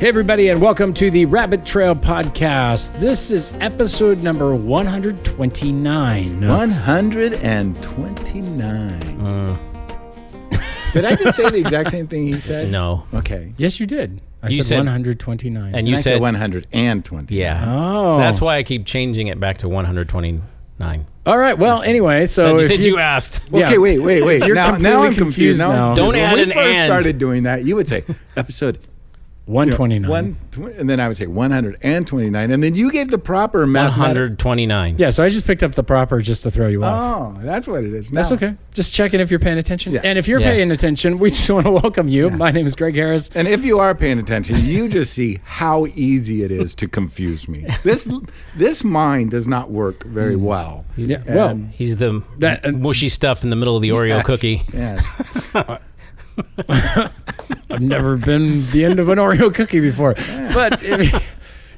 Hey, everybody, and welcome to the Rabbit Trail Podcast. This is episode number 129. 129. Did I just say the exact same thing he said? No. Okay. Yes, you did. You said 129. And you I said 120. Yeah. Oh. So that's why I keep changing it back to 129. All right. Well, anyway, so You if said you asked. Okay, wait. You're now completely I'm confused. now. Don't add when an we first and. started doing that, you would say episode 129. and then I would say 129, and then you gave the proper mathematical. 129. Yeah, so I just picked up the proper just to throw you off. Oh, that's what it is. That's now. okay. Just checking if you're paying attention. Yeah. And if you're Yeah. paying attention, we just want to welcome you. Yeah. My name is Greg Harris. And if you are paying attention, you just see how easy it is to confuse me. This mind does not work very well. Yeah. Well, And- He's the mushy stuff in the middle of the Oreo Yes, cookie. Yes. I've never been the end of an Oreo cookie before. But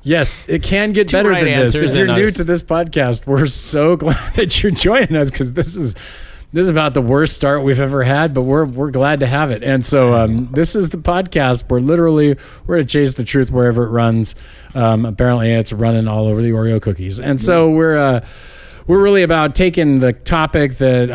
yes, it can get Two better right than this. answers If you're and new us. to this podcast, we're so glad that you're joining us because this is about the worst start we've ever had, but we're glad to have it. And so this is the podcast where literally we're going to chase the truth wherever it runs. Apparently it's running all over the Oreo cookies. And so we're really about taking the topic that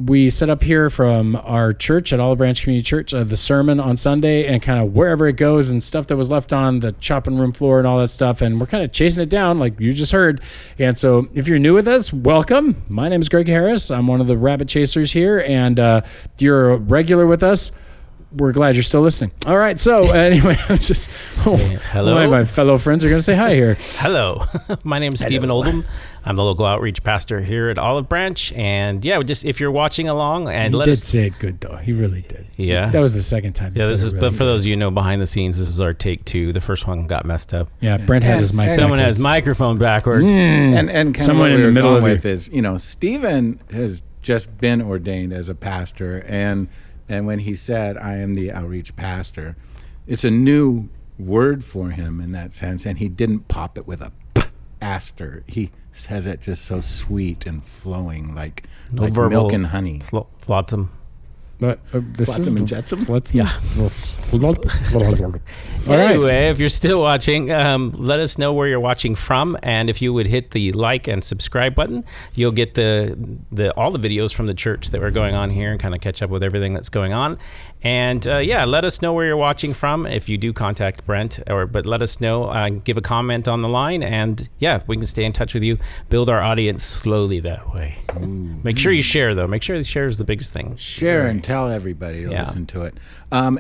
we set up here from our church at Olive Branch Community Church, the sermon on Sunday, and kind of wherever it goes and stuff that was left on the chopping room floor and all that stuff. And we're kind of chasing it down like you just heard. And so if you're new with us, welcome. My name is Greg Harris. I'm one of the rabbit chasers here. And if you're a regular with us, we're glad you're still listening. All right. So anyway, I'm just, Hello. my fellow friends are going to say hi here. Hello. My name is Stephen Oldham. I'm the local outreach pastor here at Olive Branch. And yeah, just if you're watching along and He let did us. say it good though. He really did. Yeah. That was the second time. He Yeah, said this it is. really But for good. those of you who know behind the scenes, this is our take 2. The first one got messed up. Yeah, Brent had his mic. Someone backwards. has microphone backwards. And kind Someone of in what the we were middle going of with is, Stephen has just been ordained as a pastor, and when he said, "I am the outreach pastor," it's a new word for him in that sense, and he didn't pop it with a aster. He says it just so sweet and flowing, like verbal milk and honey. Flotsam. But this Flotsam is and jetsam? Yeah. All right. Anyway, if you're still watching, let us know where you're watching from, and if you would hit the like and subscribe button, you'll get the all the videos from the church that we're going on here and kind of catch up with everything that's going on. And let us know where you're watching from. If you do contact Brent, but let us know. Give a comment on the line, and we can stay in touch with you. Build our audience slowly that way. Make sure you share though. Make sure the share is the biggest thing. Share and tell everybody to Yeah. listen to it. I'm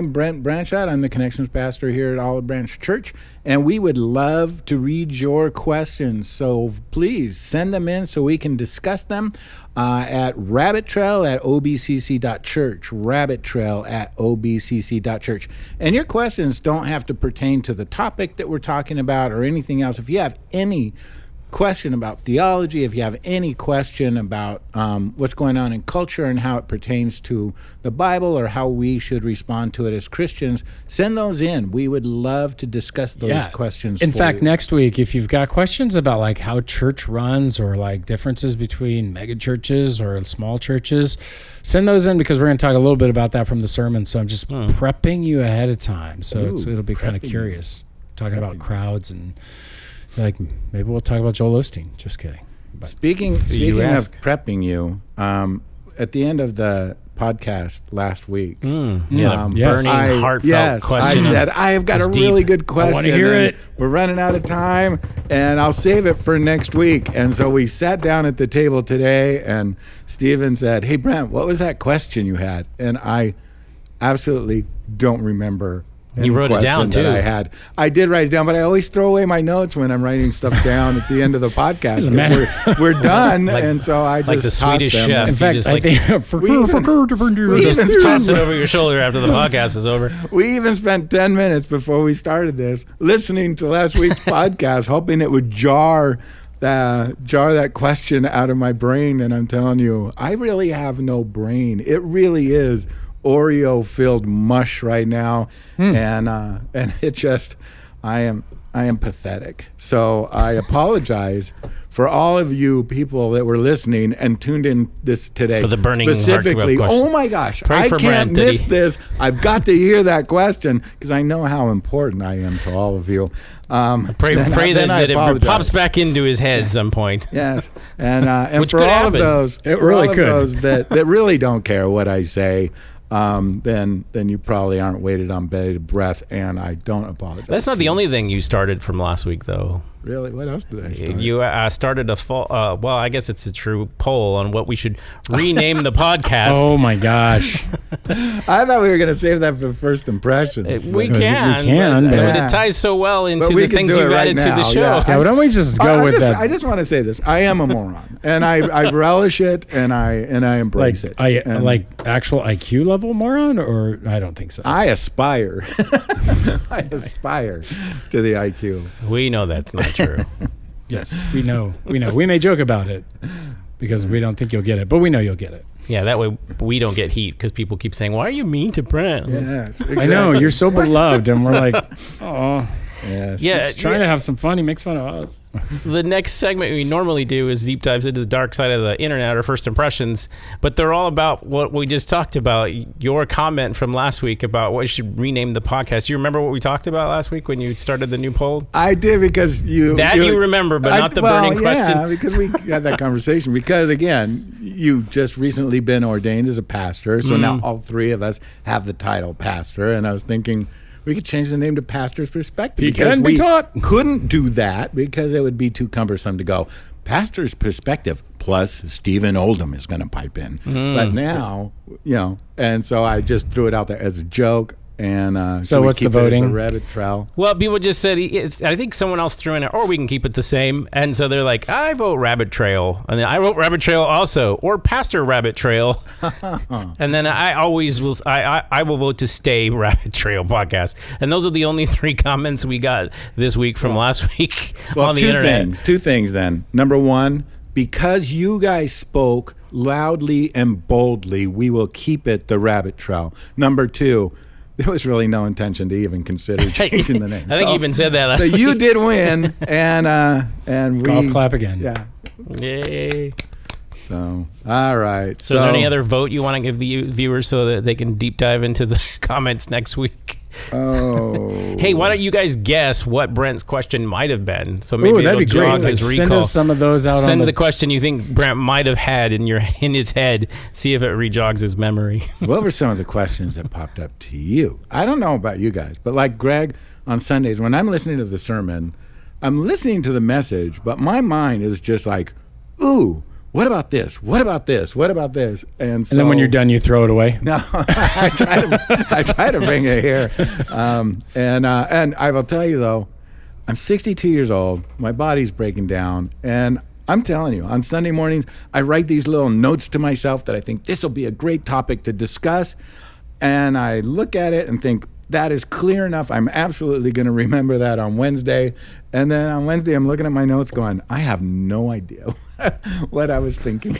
Brent Branchot. I'm the Connections Pastor here at Olive Branch Church, and we would love to read your questions. So please send them in so we can discuss them at rabbittrail@obcc.church, rabbittrail@obcc.church. And your questions don't have to pertain to the topic that we're talking about or anything else. If you have any question about theology, if you have any question about what's going on in culture and how it pertains to the Bible or how we should respond to it as Christians, send those in. We would love to discuss those questions. In for fact, you. next week, if you've got questions about like how church runs or like differences between mega churches or small churches, send those in because we're going to talk a little bit about that from the sermon. So I'm just prepping you ahead of time. So it'll be kind of curious talking about crowds and like maybe we'll talk about Joel Osteen. Just kidding. But Speaking of prepping you, at the end of the podcast last week, Burning Yes. heartfelt question. I said, I have got a deep. really good question. I want to hear and it. We're running out of time, and I'll save it for next week. And so we sat down at the table today, and Stephen said, "Hey, Brent, what was that question you had?" And I absolutely don't remember. You wrote it down, that too. I did write it down, but I always throw away my notes when I'm writing stuff down at the end of the podcast. We're done, and so I just like the toss Swedish them. chef. in fact, just I like- think Just toss it over your shoulder after the podcast is over. We even spent 10 minutes before we started this listening to last week's podcast, hoping it would jar that question out of my brain. And I'm telling you, I really have no brain. It really is Oreo-filled mush right now, and it just, I am I am pathetic. So I apologize for all of you people that were listening and tuned in this today. For the burning specifically. heart question. Oh my gosh, Pray I for can't Brent, miss this. I've got to hear that question because I know how important I am to all of you. Pray that it pops back into his head at some point. Yes, and Which for could all happen. of those, It really for all could. of those that really don't care what I say, then you probably aren't weighted on bated breath, and I don't apologize. That's not the only thing you started from last week, though. Really? What else did I start? You started a well, I guess it's a true poll on what we should rename the podcast. Oh my gosh. I thought we were going to save that for first impressions. We We can, can, but but- it ties so well into But we the could things do it you've right added to now, the show. yeah. Yeah, why don't we just go with that? I just want to say this. I am a moron, and I relish it, and I embrace it. And like actual IQ level moron, or I don't think so. I aspire. I aspire to the IQ. We know that's not true. Yes, we know. We may joke about it because we don't think you'll get it, but we know you'll get it. Yeah, that way we don't get heat because people keep saying, "Why are you mean to Brent?" Yes, I know you're so beloved, and we're like, oh, Yes. Yeah, he's trying to have some fun. He makes fun of us. The next segment we normally do is deep dives into the dark side of the internet or first impressions, but they're all about what we just talked about. Your comment from last week about what you should rename the podcast. Do you remember what we talked about last week when you started the new poll? I did because you remember, but not the burning question. Yeah, because we had that conversation. Because again, you've just recently been ordained as a pastor, so now all three of us have the title pastor. And I was thinking we could change the name to Pastor's Perspective. He because can be we taught. couldn't do that because it would be too cumbersome to go Pastor's Perspective plus Stephen Oldham is going to pipe in. But now, and so I just threw it out there as a joke. And So we what's the keep it as voting? a rabbit trail. Well, people just said, I think someone else threw in it, or we can keep it the same. And so they're like, I vote Rabbit Trail. And then I vote Rabbit Trail also, or Pastor Rabbit Trail. And then I always will, I will vote to stay Rabbit Trail podcast. And those are the only 3 comments we got this week from last week on the internet. Two things then. Number one, because you guys spoke loudly and boldly, we will keep it the Rabbit Trail. Number two, there was really no intention to even consider changing the name. I think you even said that last so week. you did win, and we Golf clap again. Yeah. Yay. So all right. So is there any other vote you want to give the viewers so that they can deep dive into the comments next week? Oh. Hey, why don't you guys guess what Brent's question might have been? So maybe Ooh, that'd be it'll great. jog Like, his send recall. us some of those out. Send on the question you think Brent might have had in his head. See if it rejogs his memory. What were some of the questions that popped up to you? I don't know about you guys, but like Greg on Sundays, when I'm listening to the sermon, I'm listening to the message, but my mind is just like, ooh, what about this? What about this? What about this? And then when you're done, you throw it away. No, I try to bring it here. And I will tell you, though, I'm 62 years old. My body's breaking down. And I'm telling you, on Sunday mornings, I write these little notes to myself that I think this will be a great topic to discuss. And I look at it and think, that is clear enough. I'm absolutely going to remember that on Wednesday. And then on Wednesday, I'm looking at my notes going, I have no idea what I was thinking.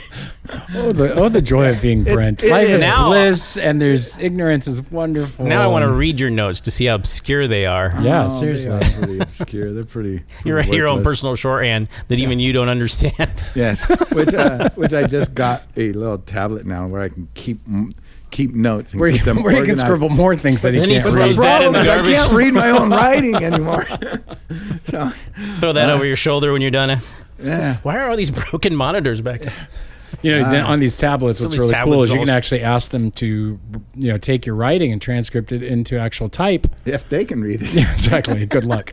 Oh, the joy of being Brent. it Life is. is Now- bliss, and there's ignorance is wonderful. Now I want to read your notes to see how obscure they are. Yeah, Oh, seriously. They are pretty obscure. They're pretty You write your own worthless. personal shorthand that even you don't understand. Yes, which I just got a little tablet now where I can keep notes and Where keep them you can organized. scribble more things that he Then he can't throws read. The that in problem the is I garbage. can't read my own writing anymore. So, Throw that over your shoulder when you're done. yeah. Why are all these broken monitors back there? You know, then on these tablets, what's these really cool tablets is you can also- actually ask them to, take your writing and transcript it into actual type. If they can read it. Yeah, exactly. Good luck.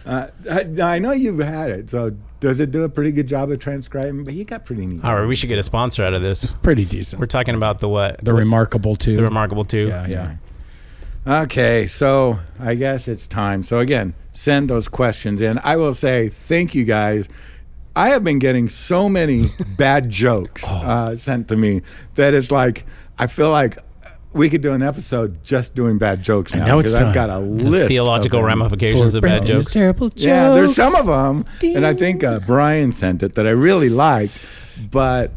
I know you've had it, so does it do a pretty good job of transcribing? But you got pretty neat. All right, we should get a sponsor out of this. Pretty decent. We're talking about the what? The Remarkable 2. The Remarkable 2. Yeah. Okay, so I guess it's time. So again, send those questions in. I will say thank you guys. I have been getting so many bad jokes sent to me that it's like I feel like we could do an episode just doing bad jokes now know it's because I've time. got a list Theological of them. ramifications of bad Brendan's jokes. terrible jokes. Yeah, there's some of them, and I think Brian sent it that I really liked, but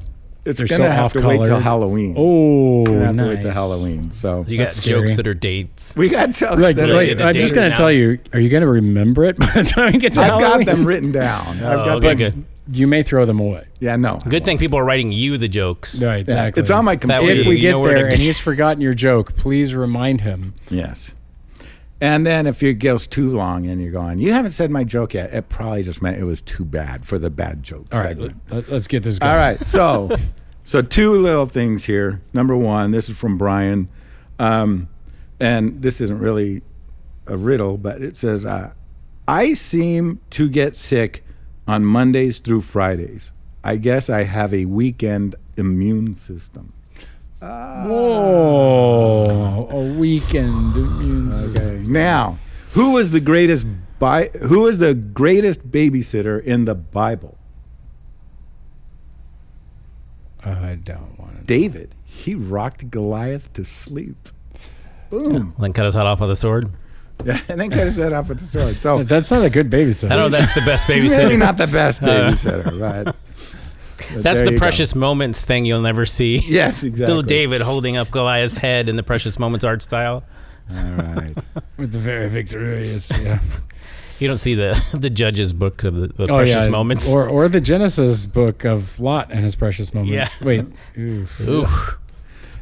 it's They're going to so have to wait till off-colored. Halloween. Oh, It's gonna have nice. to wait till Halloween. So You got That's scary. jokes that are dates. we got jokes Like, that are- related to I'm just dates going now. to tell you, are you going to remember it by the time we get to I've Halloween? got them written down. I've got okay, them. good. You may throw them away. Yeah, no. Good thing people are writing you the jokes. Right, Yeah, exactly. it's on my That computer. way If we You get know where to there and go. he's forgotten your joke, please remind him. Yes. And then if it goes too long and you're going, you haven't said my joke yet, it probably just meant it was too bad for the bad joke All right, segment. let's get this going. All right. So two little things here. Number one, this is from Brian. And this isn't really a riddle, but it says, I seem to get sick on Mondays through Fridays. I guess I have a weekend immune system. Whoa, a weekend immune system. Okay. Now, who is the greatest babysitter in the Bible? I don't want to. David. He rocked Goliath to sleep. Boom. Then cut his head off with a sword. Yeah, and then cut his head off with the sword. So That's not a good babysitter. I know that's the best he's babysitter. really not the best babysitter, but That's there the you go. precious moments thing you'll never see. Yes, exactly. Little David holding up Goliath's head in the precious moments art style. All right. With the very victorious. Yeah. You don't see the judge's book of the precious moments. Or the Genesis book of Lot and his precious moments. Yeah. Wait. Oof. Oof.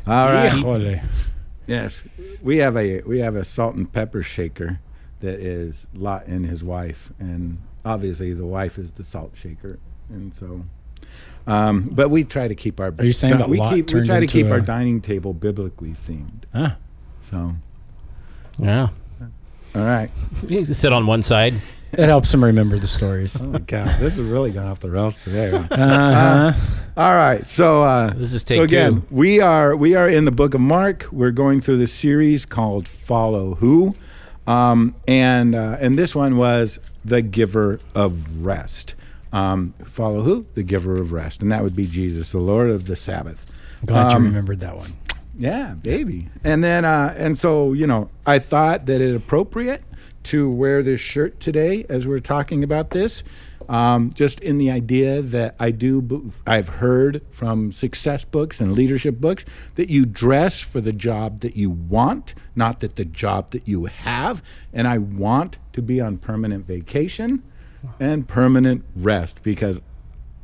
All right. Híjole. Yes, we have a salt and pepper shaker that is Lot and his wife, and obviously the wife is the salt shaker, and so. But we try to keep our. Are you saying that Lot we turned try to into keep our a- dining table biblically themed? Ah. So, Yeah. all right. You can sit on one side. It helps him remember the stories. Oh my God, this has really gone off the rails today. Uh-huh. All right, so This is so take again, two. we are in the book of Mark. We're going through the series called Follow Who, and this one was the Giver of Rest. Follow who? The Giver of Rest, and that would be Jesus, the Lord of the Sabbath. Glad you remembered that one. Yeah, baby. And then and so I thought that it appropriate to wear this shirt today as we're talking about this. Just in the idea that I've heard from success books and leadership books that you dress for the job that you want, not that the job that you have. And I want to be on permanent vacation and permanent rest because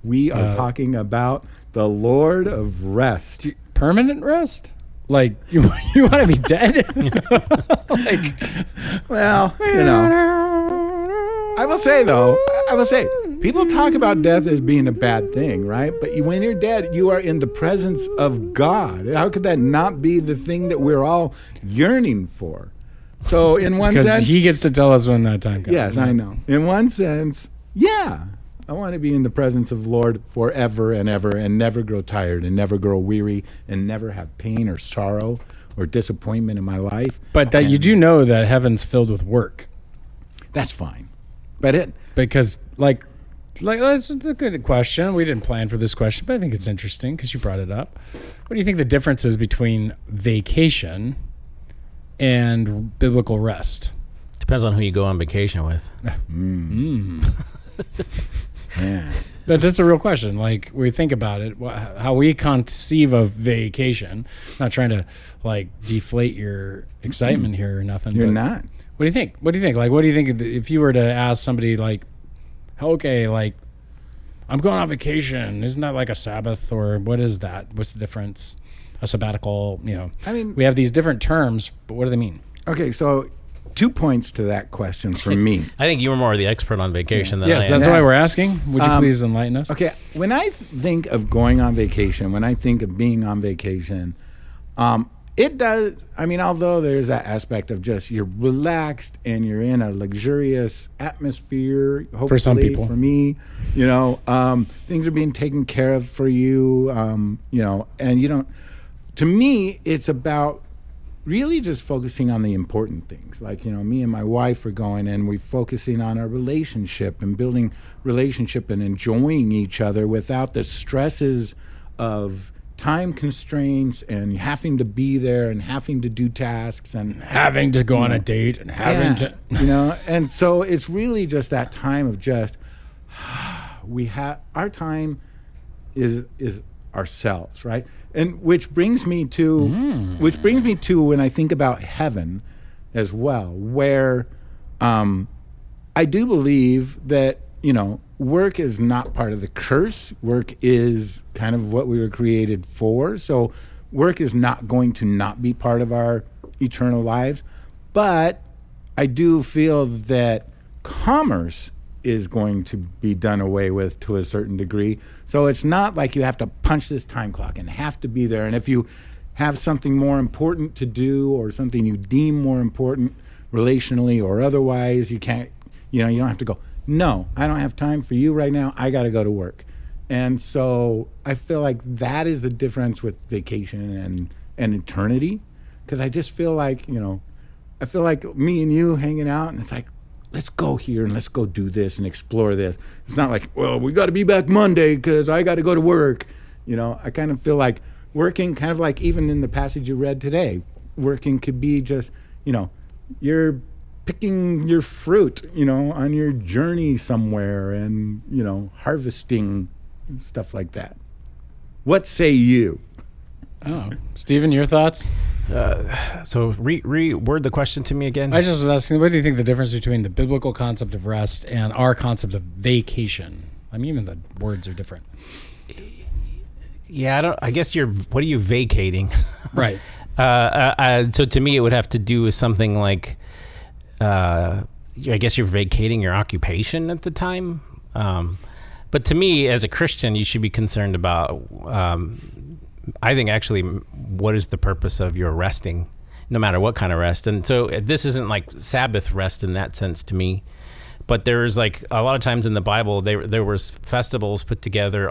we are talking about the Lord of Rest. Permanent rest? Like, you want to be dead? Like, Well, I will say, people talk about death as being a bad thing, right? But when you're dead, you are in the presence of God. How could that not be the thing that we're all yearning for? So in one because sense, he gets to tell us when that time comes. yes, I know. In one sense, yeah. I want to be in the presence of the Lord forever and ever and never grow tired and never grow weary and never have pain or sorrow or disappointment in my life. But that you do know that heaven's filled with work. That's fine. But Because, like that's a good question. We didn't plan for this question, but I think it's interesting because you brought it up. What do you think the difference is between vacation and biblical rest? Depends on who you go on vacation with. yeah. But that's a real question. Like, we think about it, how we conceive of vacation. Not trying to like deflate your excitement here or nothing. You're but not. What do you think? Like, what do you think if you were to ask somebody like, okay, like, I'm going on vacation. Isn't that like a Sabbath or what is that? What's the difference? A sabbatical, I mean, we have these different terms, but what do they mean? okay, so 2 points to that question for me. I think you were more the expert on vacation than I Yes, am. that's why we're asking. Would you please enlighten us? Okay, when I think of going on vacation, when I think of being on vacation, it does, although there's that aspect of just you're relaxed and you're in a luxurious atmosphere, hopefully, For some people. For me, things are being taken care of for you, and you don't, to me, it's about really just focusing on the important things. Like, me and my wife are going and we're focusing on our relationship and building relationship and enjoying each other without the stresses of time constraints and having to be there and having to do tasks and Having to go on a date and having to. and so it's really just that time of just our time is ourselves, right? And which brings me to when I think about heaven as well, where I do believe that, work is not part of the curse. Work is kind of what we were created for. So work is not going to not be part of our eternal lives. But I do feel that commerce is going to be done away with to a certain degree. So it's not like you have to punch this time clock and have to be there. And if you have something more important to do or something you deem more important relationally or otherwise, you can't, you don't have to go, no, I don't have time for you right now. I got to go to work. And so I feel like that is the difference with vacation and eternity. Because I just feel like, I feel like me and you hanging out, and it's like, let's go here and let's go do this and explore this. It's not like, well, we got to be back Monday because I got to go to work. I kind of feel like working, kind of like even in the passage you read today, working could be just, you're picking your fruit, on your journey somewhere and, harvesting and stuff like that. What say you? Oh, Stephen, your thoughts? So reword the question to me again. I just was asking, what do you think the difference between the biblical concept of rest and our concept of vacation? I mean, even the words are different. Yeah, I guess what are you vacating? Right. So to me, it would have to do with something like, I guess you're vacating your occupation at the time. But to me, as a Christian, you should be concerned about, I think actually, what is the purpose of your resting, no matter what kind of rest. And so this isn't like Sabbath rest in that sense to me. But there's like a lot of times in the Bible, there was festivals put together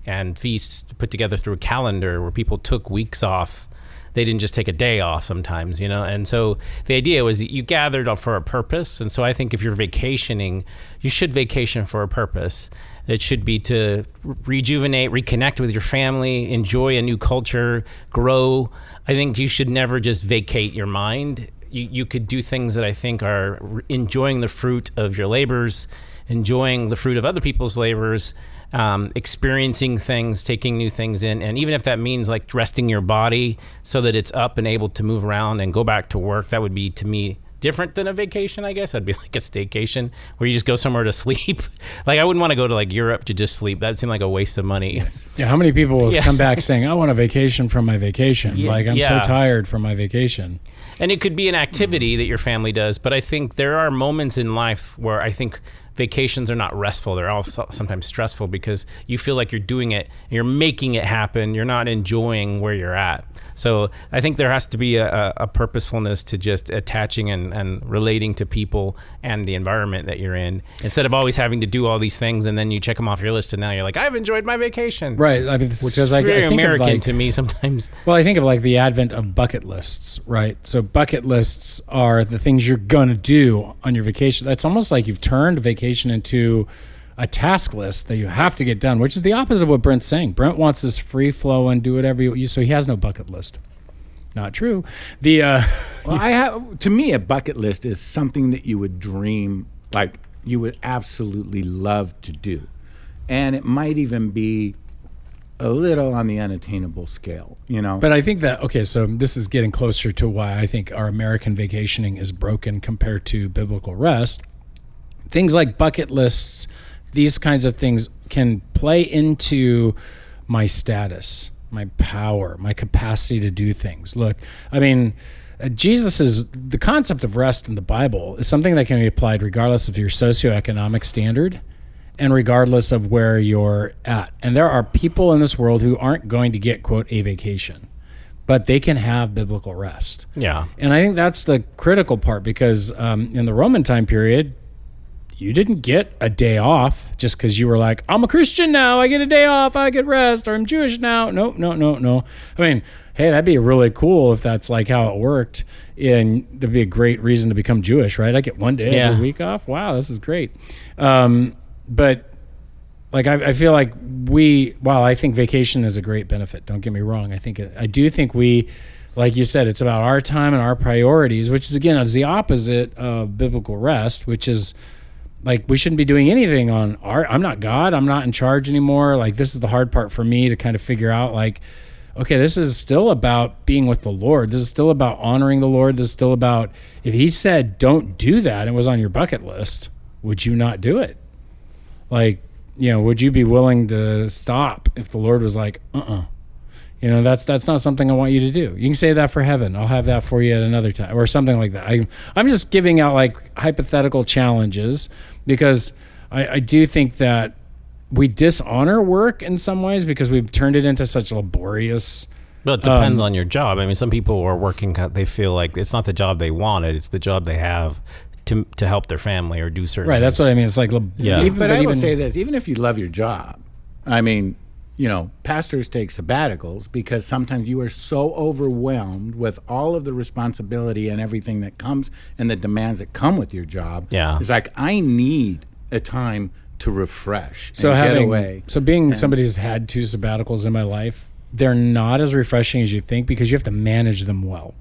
and feasts put together through a calendar where people took weeks off. They didn't just take a day off sometimes, And so the idea was that you gathered for a purpose. And so I think if you're vacationing, you should vacation for a purpose. It should be to rejuvenate, reconnect with your family, enjoy a new culture, grow. I think you should never just vacate your mind. You could do things that I think are enjoying the fruit of your labors, enjoying the fruit of other people's labors, experiencing things, taking new things in. And even if that means like resting your body so that it's up and able to move around and go back to work, that would be, to me, different than a vacation, I guess. That'd be like a staycation where you just go somewhere to sleep. Like I wouldn't want to go to like Europe to just sleep. That'd seem like a waste of money. Yeah, how many people will come back saying, I want a vacation from my vacation. Like I'm so tired from my vacation. And it could be an activity that your family does, but I think there are moments in life where I think vacations are not restful. They're also sometimes stressful because you feel like you're doing it, you're making it happen, you're not enjoying where you're at. So I think there has to be a purposefulness to just attaching and relating to people and the environment that you're in, instead of always having to do all these things and then you check them off your list and now you're like, I've enjoyed my vacation. Right. I mean, which is very American to me sometimes. Well, I think of like the advent of bucket lists, right? So bucket lists are the things you're going to do on your vacation. That's almost like you've turned vacation into a task list that you have to get done, which is the opposite of what Brent's saying. Brent wants this free flow and do whatever you so he has no bucket list. Not true. To me, a bucket list is something that you would dream, like you would absolutely love to do. And it might even be a little on the unattainable scale, But I think that, so this is getting closer to why I think our American vacationing is broken compared to biblical rest. Things like bucket lists, these kinds of things can play into my status, my power, my capacity to do things. Look, I mean, the concept of rest in the Bible is something that can be applied regardless of your socioeconomic standard and regardless of where you're at. And there are people in this world who aren't going to get, quote, a vacation, but they can have biblical rest. Yeah. And I think that's the critical part because in the Roman time period, you didn't get a day off just because you were like, I'm a Christian now, I get a day off, I get rest, or I'm Jewish now. No. I mean, hey, that'd be really cool if that's like how it worked. And there'd be a great reason to become Jewish, right? I get one day every week off. Wow, this is great. But like, I feel like while I think vacation is a great benefit, don't get me wrong. I do think we, like you said, it's about our time and our priorities, which is, again, is the opposite of biblical rest, which is like we shouldn't be doing anything on I'm not God. I'm not in charge anymore. Like this is the hard part for me to kind of figure out, like, okay, this is still about being with the Lord. This is still about honoring the Lord. This is still about, if he said, don't do that, and it was on your bucket list, would you not do it? Like, would you be willing to stop if the Lord was like, that's not something I want you to do. You can say that for heaven. I'll have that for you at another time, or something like that. I'm just giving out like hypothetical challenges because I do think that we dishonor work in some ways because we've turned it into such a laborious. Well, it depends on your job. I mean, some people are working, they feel like it's not the job they wanted, it's the job they have to help their family or do certain things. That's what I mean. It's like, But I will say this, even if you love your job, I mean, pastors take sabbaticals because sometimes you are so overwhelmed with all of the responsibility and everything that comes and the demands that come with your job. Yeah. It's like, I need a time to refresh so and get away. So being somebody who's had 2 sabbaticals in my life, they're not as refreshing as you think because you have to manage them well.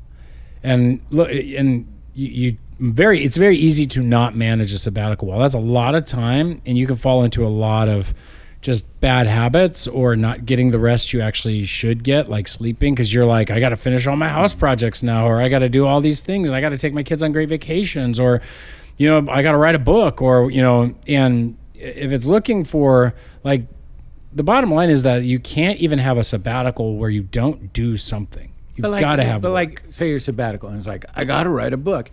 And look, it's very easy to not manage a sabbatical well. That's a lot of time, and you can fall into a lot of just bad habits or not getting the rest you actually should get, like sleeping, because you're like, I got to finish all my house projects now, or I got to do all these things, and I got to take my kids on great vacations, or I got to write a book, or and if it's looking for, like, the bottom line is that you can't even have a sabbatical where you don't do something. You've got to have. But work. like, say you're sabbatical, and it's like, I got to write a book.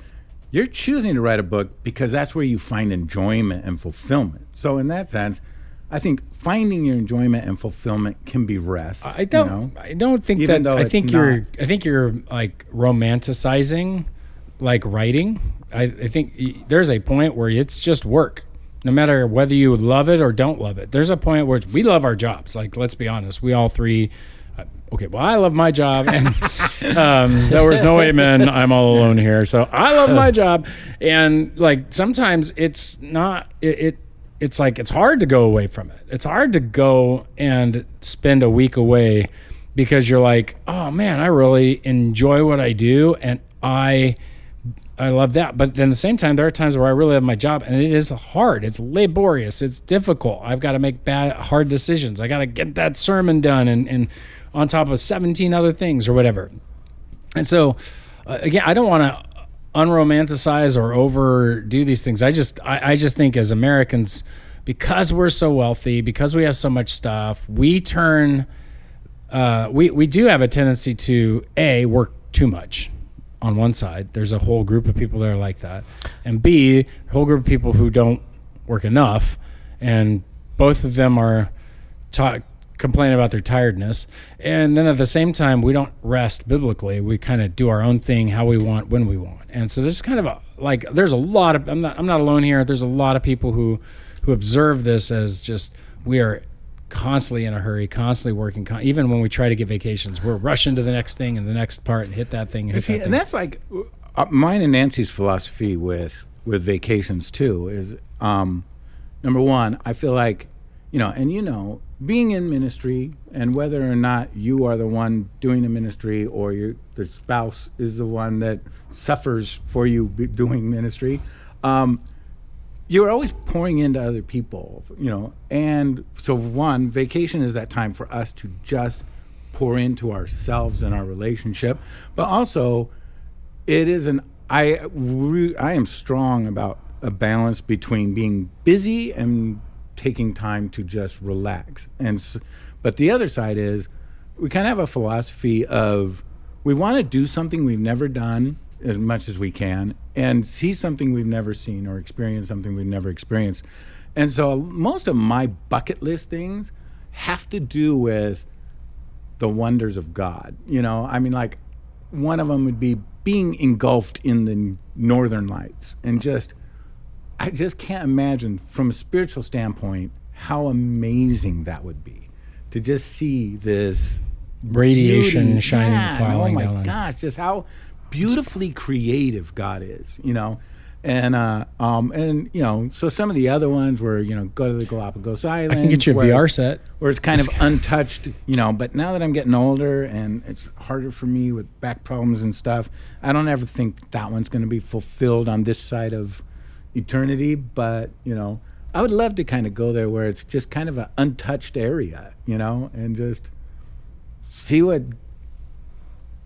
You're choosing to write a book because that's where you find enjoyment and fulfillment. So in that sense, I think finding your enjoyment and fulfillment can be rest. I don't think Even that. though I think it's you're like romanticizing, like writing. I think there's a point where it's just work. No matter whether you love it or don't love it, there's a point where we love our jobs. Like, let's be honest, we all three. Okay, well, I love my job, and there was no amen. I'm all alone here, so I love my job, and like sometimes it's not. It's like it's hard to go away from it. It's hard to go and spend a week away because you're like, oh man, I really enjoy what I do, and I love that. But then at the same time, there are times where I really love my job, and it is hard. It's laborious. It's difficult. I've got to make hard decisions. I got to get that sermon done, and on top of 17 other things or whatever. And so, again, I don't want to unromanticize or overdo these things. I just think as Americans, because we're so wealthy, because we have so much stuff, we turn, we do have a tendency to work too much. On one side, there's a whole group of people that are like that, and B, a whole group of people who don't work enough, and both of them are complain about their tiredness. And then at the same time, we don't rest biblically. We kind of do our own thing, how we want, when we want. And so there's kind of there's a lot of, I'm not alone here. There's a lot of people who observe this as just, we are constantly in a hurry, constantly working. Even when we try to get vacations, we're rushing to the next thing and the next part and hit that thing. And that's like mine and Nancy's philosophy with vacations too is, number one, I feel like, being in ministry, and whether or not you are the one doing the ministry or the spouse is the one that suffers for you doing ministry, you're always pouring into other people, And so one, vacation is that time for us to just pour into ourselves and our relationship. But also, it is I am strong about a balance between being busy and taking time to just relax. But the other side is we kind of have a philosophy of we want to do something we've never done as much as we can and see something we've never seen or experience something we've never experienced. And so most of my bucket list things have to do with the wonders of God. I mean, like one of them would be being engulfed in the northern lights and I just can't imagine from a spiritual standpoint how amazing that would be to just see this radiation beauty, shining, falling down. Oh my gosh, just how beautifully creative God is, And so some of the other ones were, go to the Galapagos Islands. I can get you a VR set. Where it's kind of untouched, but now that I'm getting older and it's harder for me with back problems and stuff, I don't ever think that one's going to be fulfilled on this side of eternity, but, I would love to kind of go there where it's just kind of an untouched area, and just see what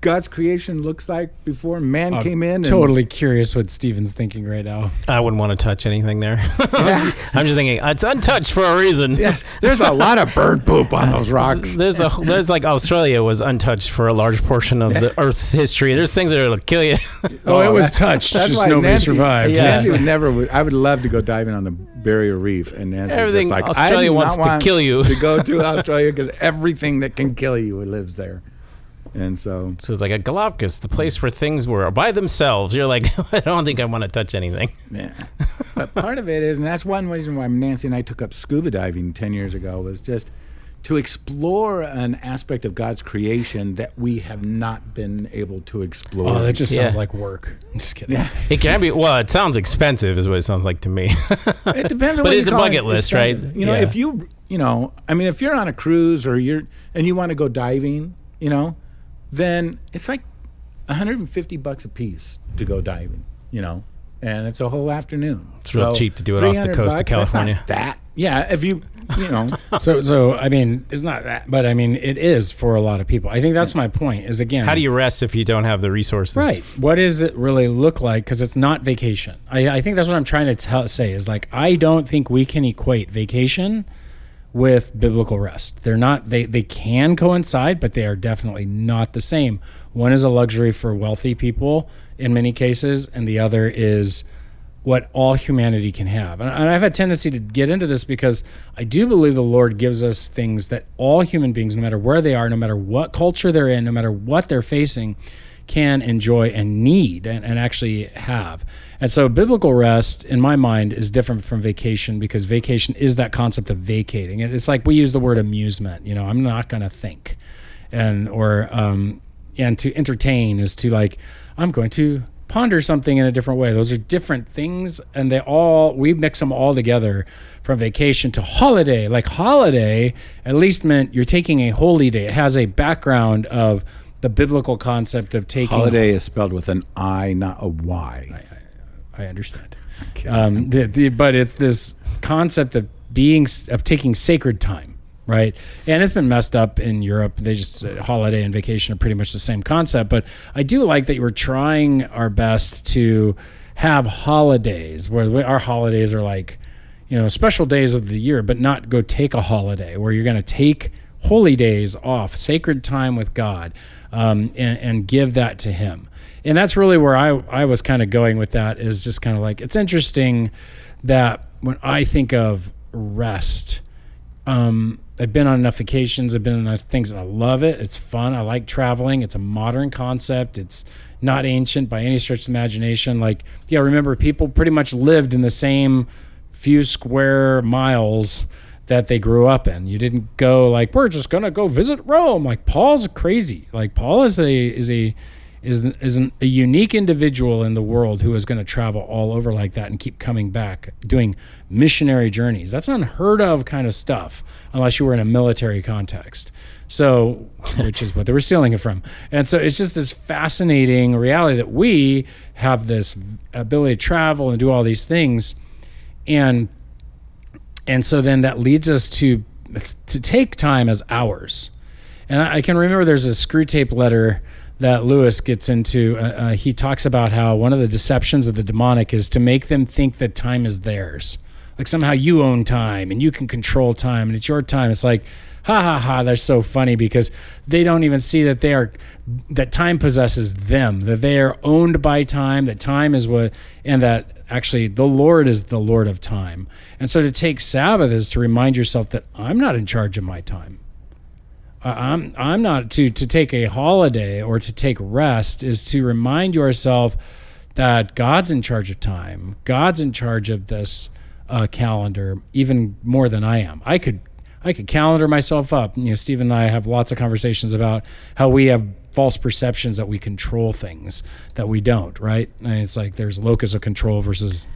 God's creation looks like before man came in. Totally curious what Stephen's thinking right now. I wouldn't want to touch anything there. I'm just thinking it's untouched for a reason. Yeah, there's a lot of bird poop on those rocks. There's like Australia was untouched for a large portion of the Earth's history. There's things that will kill you. It was touched. That's just why nobody Nancy, survived. Nancy would never. I would love to go diving on the Barrier Reef, and Nancy Everything just like, Australia wants to kill you. To go to Australia because everything that can kill you lives there. And so it's like a Galapagos, the place where things were by themselves. You're like, I don't think I want to touch anything. Yeah. But part of it is, and that's one reason why Nancy and I took up scuba diving 10 years ago, was just to explore an aspect of God's creation that we have not been able to explore. Oh, that just sounds like work. I'm just kidding. Yeah. It can be. Well, it sounds expensive, is what it sounds like to me. It depends on but what it's a bucket list, right? If if you're on a cruise or you want to go diving, then it's like $150 a piece to go diving, and it's a whole afternoon. It's real cheap to do it off the coast of California. If you So I mean, it's not that, but I mean, it is for a lot of people. I think that's my point. Is again, how do you rest if you don't have the resources? Right. What does it really look like? Because it's not vacation. I think that's what I'm trying to say. Is like I don't think we can equate vacation with biblical rest. They're not. They can coincide, but they are definitely not the same. One is a luxury for wealthy people in many cases, and the other is what all humanity can have. And I have a tendency to get into this because I do believe the Lord gives us things that all human beings, no matter where they are, no matter what culture they're in, no matter what they're facing, can enjoy and need and actually have. And so biblical rest, in my mind, is different from vacation because vacation is that concept of vacating. It's like we use the word amusement. I'm not going to think. And to entertain is to like, I'm going to ponder something in a different way. Those are different things, and we mix them all together, from vacation to holiday. Like holiday at least meant you're taking a holy day. It has a background of the biblical concept of taking... Holiday is spelled with an I, not a Y. I understand. Okay. But it's this concept of taking sacred time, right? And it's been messed up in Europe. They just holiday and vacation are pretty much the same concept. But I do like that we're trying our best to have holidays where our holidays are like, special days of the year, but not go take a holiday where you're going to take holy days off, sacred time with God, and give that to Him. And that's really where I was kind of going with that, is just kind of like, it's interesting that when I think of rest, I've been on enough vacations, I've been on enough things, and I love it. It's fun. I like traveling. It's a modern concept. It's not ancient by any stretch of the imagination. Like, remember, people pretty much lived in the same few square miles that they grew up in. You didn't go like, we're just going to go visit Rome. Like, Paul's crazy. Like, Paul is a unique individual in the world who is going to travel all over like that and keep coming back, doing missionary journeys. That's unheard of kind of stuff, unless you were in a military context. So, which is what they were stealing it from. And so it's just this fascinating reality that we have this ability to travel and do all these things. And so then that leads us to take time as ours. And I can remember there's a Screw Tape letter that Lewis gets into. He talks about how one of the deceptions of the demonic is to make them think that time is theirs. Like somehow you own time and you can control time and it's your time. It's like, ha ha ha, they're so funny because they don't even see that time possesses them, that they are owned by time, that time is and that actually the Lord is the Lord of time. And so to take Sabbath is to remind yourself that I'm not in charge of my time. I'm not to take a holiday or to take rest is to remind yourself that God's in charge of time. God's in charge of this calendar even more than I am. I could calendar myself up. Steve and I have lots of conversations about how we have false perceptions that we control things that we don't, right? And it's like there's locus of control versus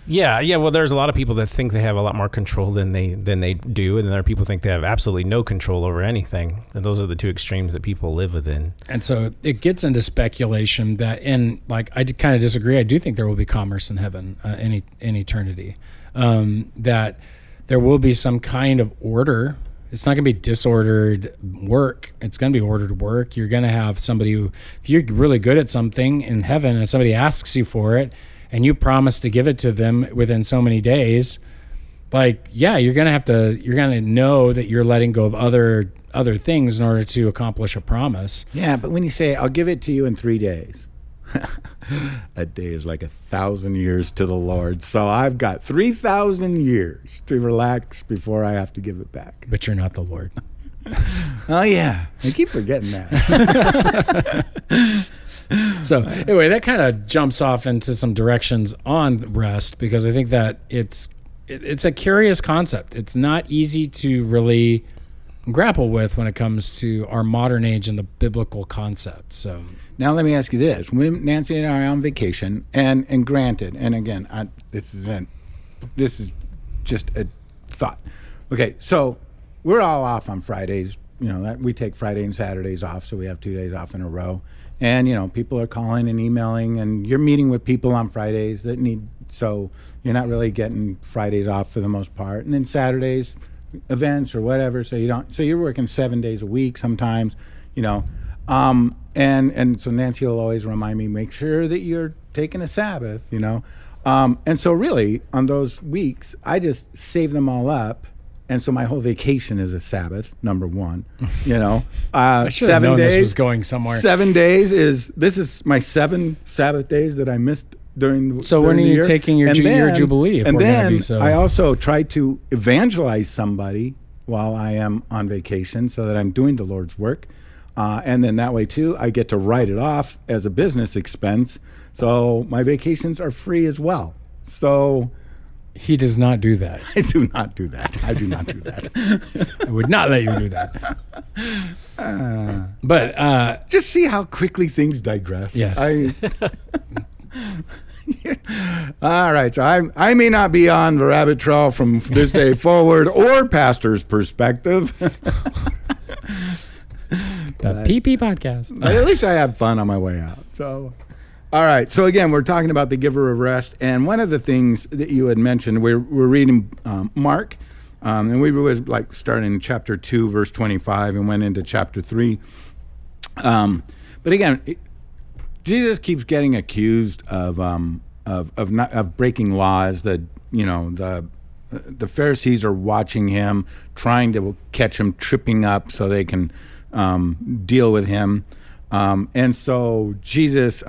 Yeah. Well, there's a lot of people that think they have a lot more control than they do, and there are people who think they have absolutely no control over anything. And those are the two extremes that people live within. And so it gets into speculation that, and like I kind of disagree. I do think there will be commerce in heaven in eternity. That there will be some kind of order. It's not going to be disordered work. It's going to be ordered work. You're going to have somebody who, if you're really good at something in heaven and somebody asks you for it, and you promise to give it to them within so many days, like, yeah, you're going to know that you're letting go of other things in order to accomplish a promise. Yeah, but when you say, I'll give it to you in 3 days, a day is like 1,000 years to the Lord. So I've got 3,000 years to relax before I have to give it back. But you're not the Lord. Oh, yeah. I keep forgetting that. So anyway, that kind of jumps off into some directions on rest, because I think that it's a curious concept. It's not easy to really grapple with when it comes to our modern age and the biblical concept. So now let me ask you this. When Nancy and I are on vacation, and granted, and again, this is just a thought. Okay, so we're all off on Fridays. You know, that we take Friday and Saturdays off, so we have 2 days off in a row. And, you know, people are calling and emailing, and you're meeting with people on Fridays that need, so you're not really getting Fridays off for the most part. And then Saturdays, events or whatever, so you're working 7 days a week sometimes, you know. And so Nancy will always remind me, make sure that you're taking a Sabbath, you know. And so really, on those weeks, I just save them all up. And so my whole vacation is a Sabbath, number one, you know. I should have known this was going somewhere. 7 days this is my 7 Sabbath days that I missed during So during when are the you year. taking your Jubilee? If And we're gonna then be so. I also try to evangelize somebody while I am on vacation so that I'm doing the Lord's work. And then that way, too, I get to write it off as a business expense. So my vacations are free as well. So He does not do that. I do not do that. I do not do that. I would not let you do that. But just see how quickly things digress. Yes. All right. So I may not be on the rabbit trail from this day forward or pastor's perspective. The PP podcast. But at least I have fun on my way out. So, all right. So again, we're talking about the giver of rest, and one of the things that you had mentioned, we're reading Mark, and we were like starting in chapter 2, verse 25, and went into chapter 3. But again, Jesus keeps getting accused of breaking laws. That the Pharisees are watching him, trying to catch him tripping up so they can deal with him. And so Jesus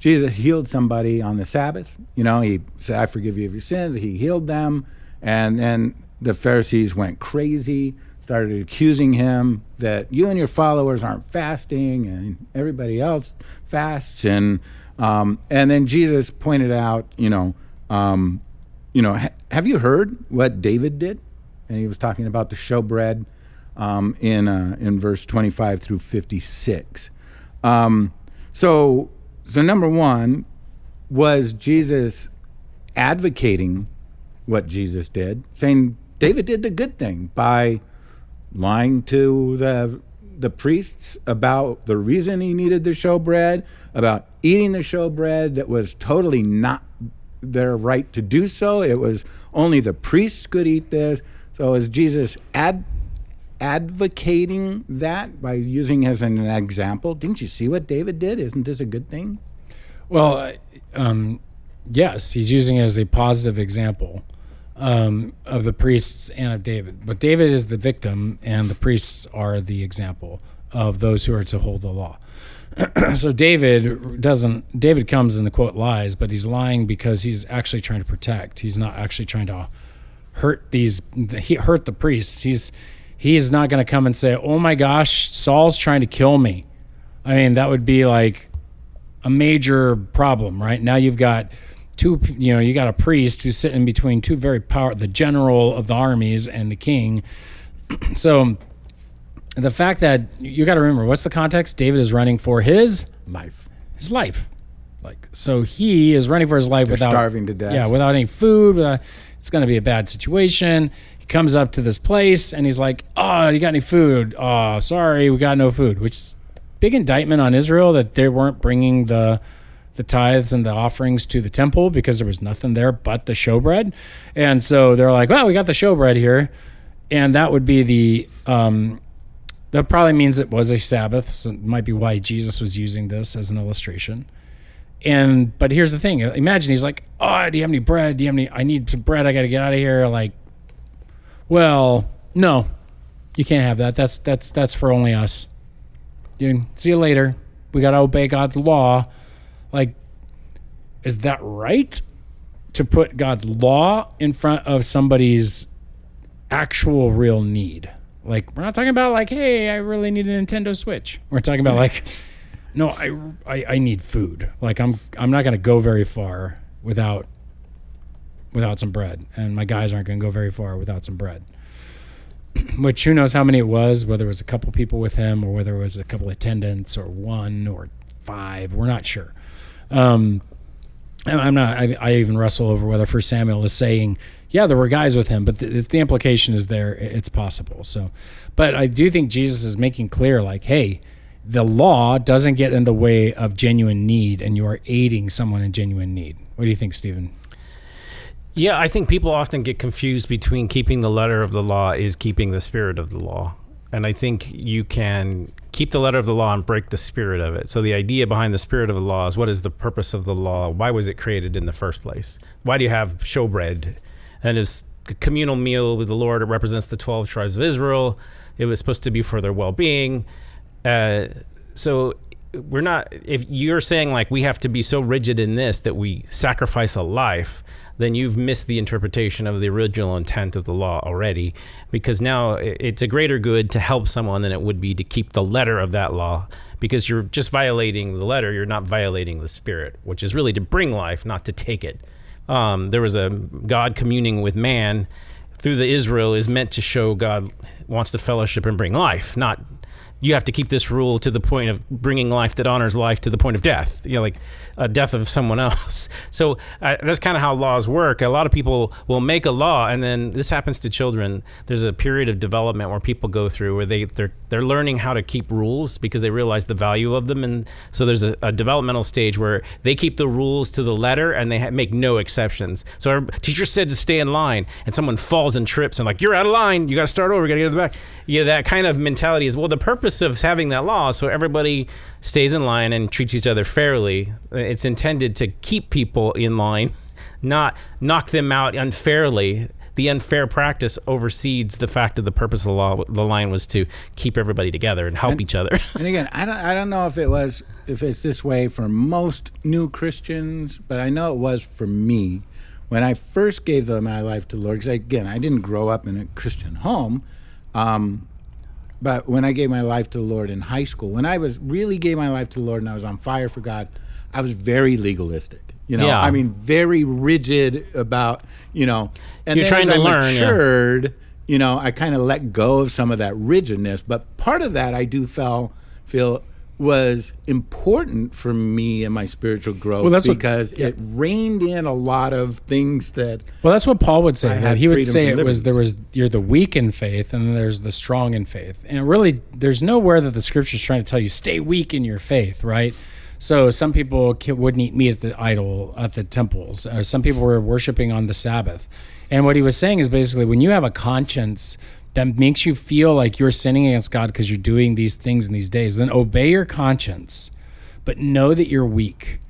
healed somebody on the Sabbath. You know, he said, "I forgive you of your sins." He healed them, and then the Pharisees went crazy, started accusing him that you and your followers aren't fasting, and everybody else fasts. And then Jesus pointed out, have you heard what David did? And he was talking about the showbread in verse 25 through 56. So number one, was Jesus advocating what Jesus did, saying David did the good thing by lying to the priests about the reason he needed the showbread, about eating the showbread that was totally not their right to do so. It was only the priests could eat this. So is Jesus advocating that by using as an example? Didn't you see what David did? Isn't this a good thing? Well, yes, he's using it as a positive example of the priests and of David. But David is the victim, and the priests are the example of those who are to hold the law. So David comes and the quote lies, but he's lying because he's actually trying to protect. He's not actually trying to hurt the priests. He's not going to come and say, "Oh my gosh, Saul's trying to kill me." I mean, that would be like a major problem, right? Now you've got you got a priest who's sitting between two very the general of the armies and the king. So the fact that you got to remember, what's the context? David is running for his life. His life. Like, so he is running for his life without starving to death. Yeah, without any food. It's going to be a bad situation. He comes up to this place and he's like, "Oh, you got any food? Oh, sorry, we got no food." Which is big indictment on Israel that they weren't bringing the tithes and the offerings to the temple because there was nothing there but the showbread. And so they're like, "Well, we got the showbread here," and that would be that probably means it was a Sabbath. So it might be why Jesus was using this as an illustration. But here's the thing. Imagine he's like, "Oh, do you have any bread? I need some bread. I got to get out of here." Like, well, no, you can't have that. That's for only us. Dude, see you later. We got to obey God's law. Like, is that right to put God's law in front of somebody's actual real need? Like, we're not talking about like, "Hey, I really need a Nintendo Switch." We're talking about like, "No, I need food. Like, I'm not going to go very far without some bread, and my guys aren't going to go very far without some bread." Which, who knows how many it was, whether it was a couple people with him or whether it was a couple attendants or 1 or 5. We're not sure. I even wrestle over whether 1 Samuel is saying, yeah, there were guys with him, but the implication is there. It's possible. So, but I do think Jesus is making clear, like, hey, the law doesn't get in the way of genuine need, and you are aiding someone in genuine need. What do you think, Stephen? Yeah, I think people often get confused between keeping the letter of the law is keeping the spirit of the law. And I think you can keep the letter of the law and break the spirit of it. So the idea behind the spirit of the law is, what is the purpose of the law? Why was it created in the first place? Why do you have showbread? And it's a communal meal with the Lord. It represents the 12 tribes of Israel. It was supposed to be for their well-being. So we're not, if you're saying like we have to be so rigid in this that we sacrifice a life, then you've missed the interpretation of the original intent of the law already, because now it's a greater good to help someone than it would be to keep the letter of that law, because you're just violating the letter. You're not violating the spirit, which is really to bring life, not to take it. There was a God communing with man through the Israel is meant to show God wants to fellowship and bring life, not you have to keep this rule to the point of bringing life that honors life to the point of death, like a death of someone else. So that's kind of how laws work. A lot of people will make a law, and then this happens to children. There's a period of development where people go through where they're learning how to keep rules because they realize the value of them. And so there's a developmental stage where they keep the rules to the letter and they make no exceptions. So our teacher said to stay in line, and someone falls and trips and like, you're out of line. You got to start over. You got to get to the back. Yeah, that kind of mentality is, well, the purpose of having that law so everybody stays in line and treats each other fairly. It's intended to keep people in line, not knock them out unfairly. The unfair practice oversees the fact of the purpose of the law. The line was to keep everybody together and help each other. And again, I don't know if it's this way for most new Christians, but I know it was for me when I first gave my life to the Lord. Because again, I didn't grow up in a Christian home. But when I gave my life to the Lord in high school, when I really gave my life to the Lord and I was on fire for God, I was very legalistic. Yeah. I mean, very rigid about, And you're trying to learn. Matured, I kind of let go of some of that rigidness. But part of that I do feel was important for me in my spiritual growth, because it reined in a lot of things that. Well, that's what Paul would say. That he would say you're the weak in faith, and then there's the strong in faith. And really, there's nowhere that the Scripture's trying to tell you stay weak in your faith, right? So some people wouldn't eat meat at the temples. Or some people were worshiping on the Sabbath. And what he was saying is basically, when you have a conscience that makes you feel like you're sinning against God because you're doing these things in these days, then obey your conscience, but know that you're weak.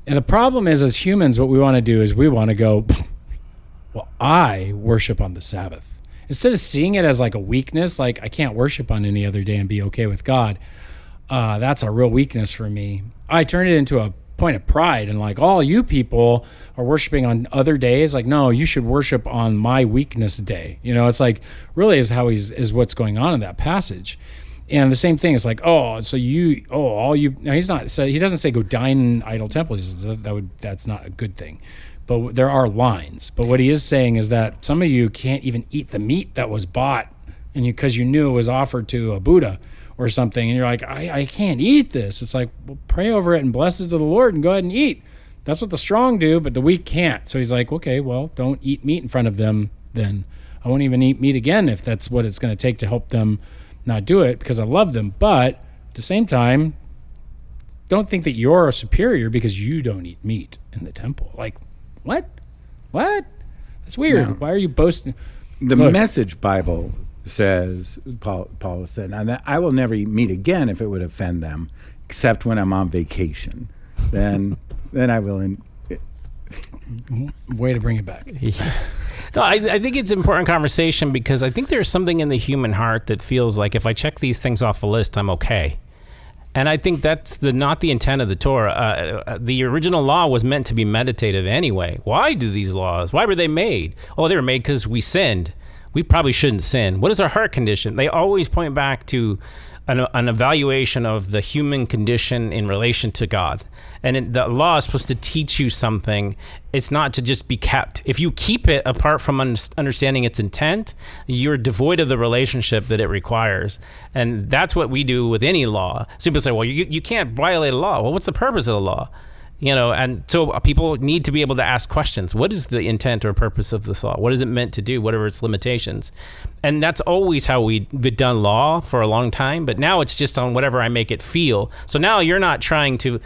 And the problem is, as humans, what we want to do is we want to go, well, I worship on the Sabbath. Instead of seeing it as like a weakness, like I can't worship on any other day and be okay with God, that's a real weakness for me. I turn it into a point of pride and like, all you people are worshiping on other days. Like, no, you should worship on my weakness day. It's like really is what's going on in that passage. And the same thing is like, now he's not, so he doesn't say go dine in idol temples. He says that's not a good thing. But there are lines. But what he is saying is that some of you can't even eat the meat that was bought, and because you knew it was offered to a Buddha or something, and you're like, I can't eat this. It's like, well, pray over it and bless it to the Lord and go ahead and eat. That's what the strong do, but the weak can't. So he's like, okay, well, don't eat meat in front of them then. I won't even eat meat again if that's what it's going to take to help them not do it, because I love them. But at the same time, don't think that you're superior because you don't eat meat in the temple. Like, what? That's weird. No. Why are you boasting? The Message Bible says, Paul said, I will never eat meat again if it would offend them, except when I'm on vacation. Then I will. Way to bring it back. No, I think it's an important conversation because I think there's something in the human heart that feels like if I check these things off a list, I'm okay. And I think that's not the intent of the Torah. The original law was meant to be meditative anyway. Why do these laws? Why were they made? Oh, they were made because we sinned. We probably shouldn't sin. What is our heart condition? They always point back to an evaluation of the human condition in relation to God. And the law is supposed to teach you something. It's not to just be kept. If you keep it apart from understanding its intent, you're devoid of the relationship that it requires. And that's what we do with any law. So people say, well, you can't violate a law. Well, what's the purpose of the law? And so people need to be able to ask questions. What is the intent or purpose of this law? What is it meant to do? What are its limitations? And that's always how we've done law for a long time. But now it's just on whatever I make it feel. So now you're not trying to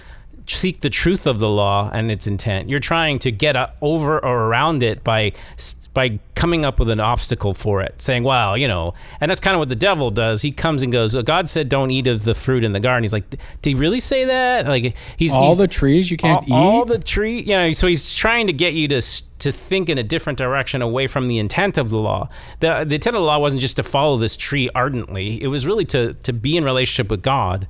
seek the truth of the law and its intent. You're trying to get over or around it by coming up with an obstacle for it, saying, well, and that's kind of what the devil does. He comes and goes, God said don't eat of the fruit in the garden. He's like, did he really say that? Like he's the trees you can't eat? All the tree, so he's trying to get you to think in a different direction away from the intent of the law. The intent of the law wasn't just to follow this tree ardently. It was really to be in relationship with God.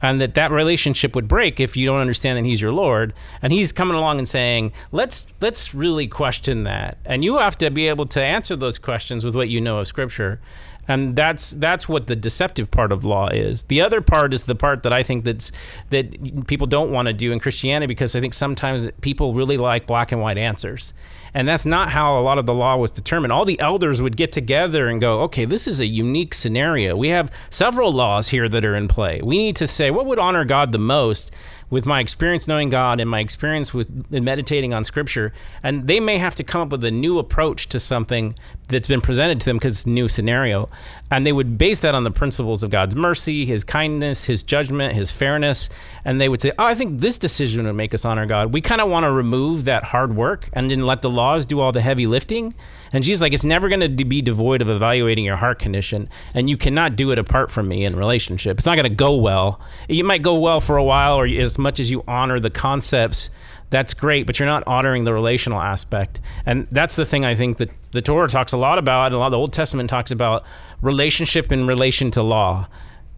And that relationship would break if you don't understand that he's your Lord. And he's coming along and saying, let's really question that. And you have to be able to answer those questions with what you know of Scripture. And that's what the deceptive part of law is. The other part is the part that I think that people don't want to do in Christianity, because I think sometimes people really like black and white answers. And that's not how a lot of the law was determined. All the elders would get together and go, okay, this is a unique scenario. We have several laws here that are in play. We need to say, what would honor God the most with my experience knowing God and my experience with meditating on Scripture? And they may have to come up with a new approach to something that's been presented to them because it's a new scenario. And they would base that on the principles of God's mercy, his kindness, his judgment, his fairness. And they would say, I think this decision would make us honor God. We kind of want to remove that hard work and then let the laws do all the heavy lifting. And Jesus like, it's never going to be devoid of evaluating your heart condition. And you cannot do it apart from me in relationship. It's not going to go well. It might go well for a while, or as much as you honor the concepts, that's great, but you're not honoring the relational aspect. And that's the thing I think that the Torah talks a lot about, and a lot of the Old Testament talks about relationship in relation to law.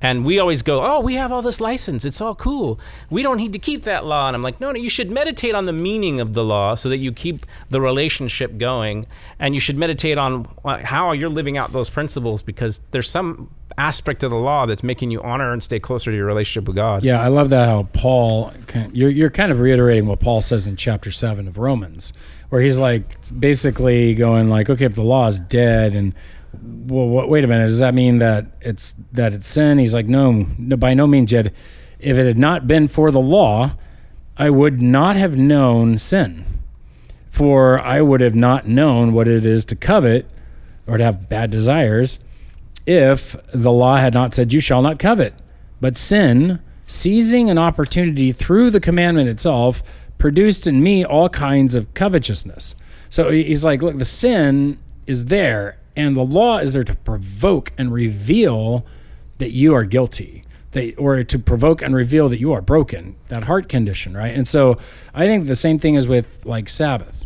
And we always go, oh, we have all this license. It's all cool. We don't need to keep that law. And I'm like, no, you should meditate on the meaning of the law so that you keep the relationship going. And you should meditate on how you're living out those principles, because there's some aspect of the law that's making you honor and stay closer to your relationship with God. Yeah, I love that how Paul, you're kind of reiterating what Paul says in chapter 7 of Romans, where he's like basically going like, okay, if the law is dead and well, wait a minute. Does that mean that it's sin? He's like, no, by no means yet. If it had not been for the law, I would not have known sin. For I would have not known what it is to covet or to have bad desires if the law had not said, you shall not covet. But sin, seizing an opportunity through the commandment itself, produced in me all kinds of covetousness. So he's like, look, the sin is there. And the law is there to provoke and reveal that you are guilty, or to provoke and reveal that you are broken, that heart condition, right? And so I think the same thing is with like Sabbath.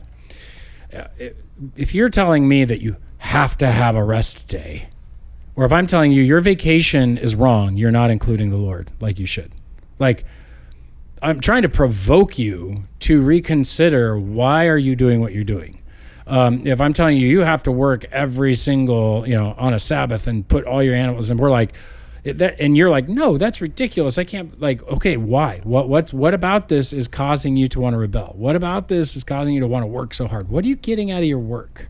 If you're telling me that you have to have a rest day, or if I'm telling you your vacation is wrong, you're not including the Lord like you should. Like, I'm trying to provoke you to reconsider, why are you doing what you're doing? If I'm telling you have to work every single, on a Sabbath and put all your animals, and we're like, and you're like, no, that's ridiculous. I can't, like, okay, why? What about this is causing you to want to rebel? What about this is causing you to want to work so hard? What are you getting out of your work?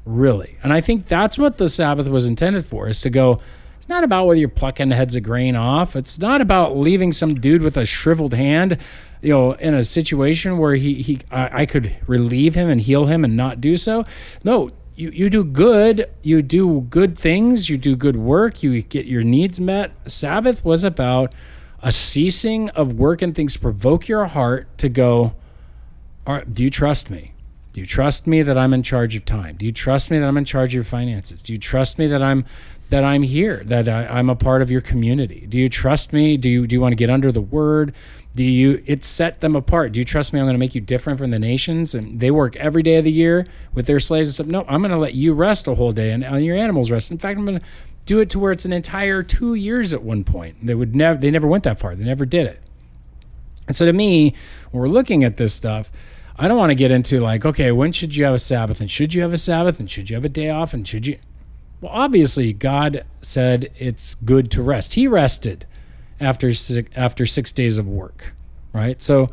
Really? And I think that's what the Sabbath was intended for, is to go, not about whether you're plucking heads of grain off. It's not about leaving some dude with a shriveled hand, in a situation where I could relieve him and heal him and not do so. No, you do good. You do good things. You do good work. You get your needs met. Sabbath was about a ceasing of work and things to provoke your heart to go, all right, do you trust me? Do you trust me that I'm in charge of time? Do you trust me that I'm in charge of your finances? Do you trust me that I'm here, that I'm a part of your community? Do you trust me? Do you want to get under the word? It set them apart. Do you trust me? I'm going to make you different from the nations. And they work every day of the year with their slaves and stuff. No, I'm going to let you rest a whole day and your animals rest. In fact, I'm going to do it to where it's an entire 2 years at one point. They never went that far. They never did it. And so to me, when we're looking at this stuff, I don't want to get into like, okay, when should you have a Sabbath? And should you have a Sabbath? And should you have a day off? And should you? Well, obviously, God said it's good to rest. He rested after 6 days of work, right? So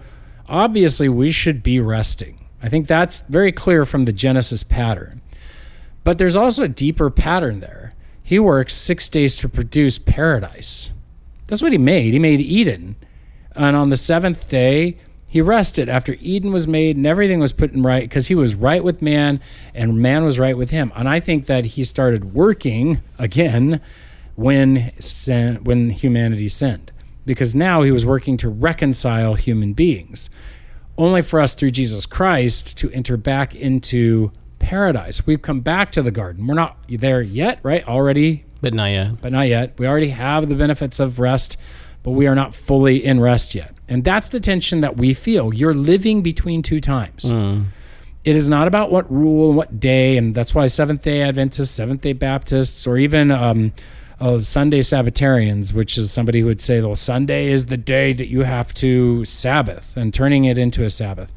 obviously, we should be resting. I think that's very clear from the Genesis pattern. But there's also a deeper pattern there. He works 6 days to produce paradise. That's what he made. He made Eden. And on the seventh day, he rested after Eden was made and everything was put in right, because he was right with man and man was right with him. And I think that he started working again when humanity sinned, because now he was working to reconcile human beings, only for us through Jesus Christ to enter back into paradise. We've come back to the garden. We're not there yet, right? Already. But not yet. But not yet. We already have the benefits of rest, but we are not fully in rest yet. And that's the tension that we feel. You're living between two times. It is not about what rule and what day, and that's why Seventh-day Adventists, Seventh-day Baptists, or even Sunday Sabbatarians, which is somebody who would say, well, Sunday is the day that you have to Sabbath, and turning it into a Sabbath.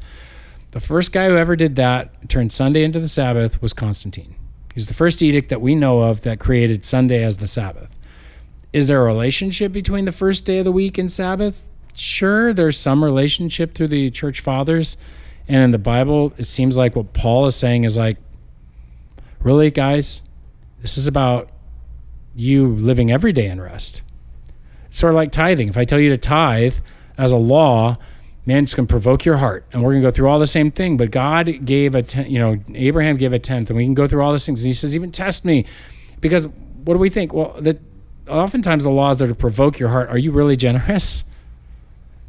The first guy who ever did that, turned Sunday into the Sabbath, was Constantine. He's the first edict that we know of that created Sunday as the Sabbath. Is there a relationship between the first day of the week and Sabbath? Sure, there's some relationship through the church fathers. And in the Bible, it seems like what Paul is saying is like, really, guys, this is about you living every day in rest. It's sort of like tithing. If I tell you to tithe as a law, man, it's going to provoke your heart. And we're going to go through all the same thing. But God gave Abraham gave a tenth, and we can go through all these things. And he says, even test me. Because what do we think? Well, oftentimes the laws that are to provoke your heart, are you really generous?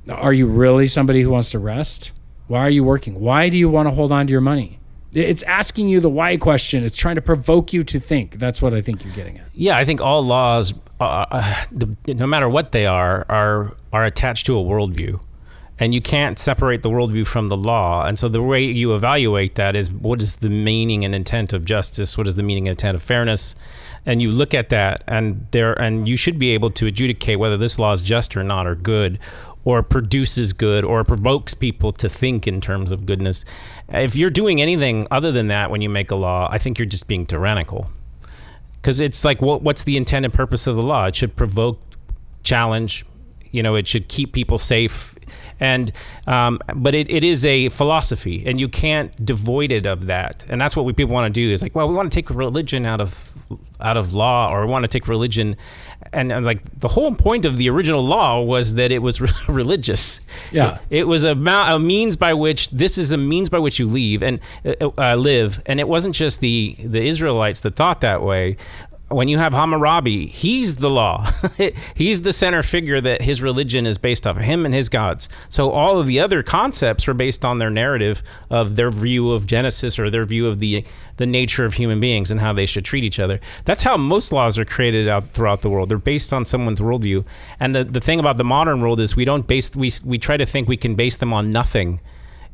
Are you really somebody who wants to rest? Why are you working? Why do you want to hold on to your money? It's asking you the why question. It's trying to provoke you to think. That's what I think you're getting at. Yeah, I think all laws, no matter what they are attached to a worldview. And you can't separate the worldview from the law. And so the way you evaluate that is, what is the meaning and intent of justice? What is the meaning and intent of fairness? And you look at that, and you should be able to adjudicate whether this law is just or not, or good, or produces good, or provokes people to think in terms of goodness. If you're doing anything other than that when you make a law, I think you're just being tyrannical. Because it's like, what's the intent and purpose of the law? It should provoke, challenge, it should keep people safe. And but it is a philosophy, and you can't devoid it of that. And that's what people want to do, is like, well, we want to take religion out of law, or we want to take religion, and like the whole point of the original law was that it was religious. Yeah, it was a means by which you live, and it wasn't just the Israelites that thought that way. When you have Hammurabi, he's the law. He's the center figure that his religion is based off of, him and his gods. So all of the other concepts are based on their narrative of their view of Genesis, or their view of the nature of human beings and how they should treat each other. That's how most laws are created out throughout the world. They're based on someone's worldview. And the thing about the modern world is we try to think we can base them on nothing.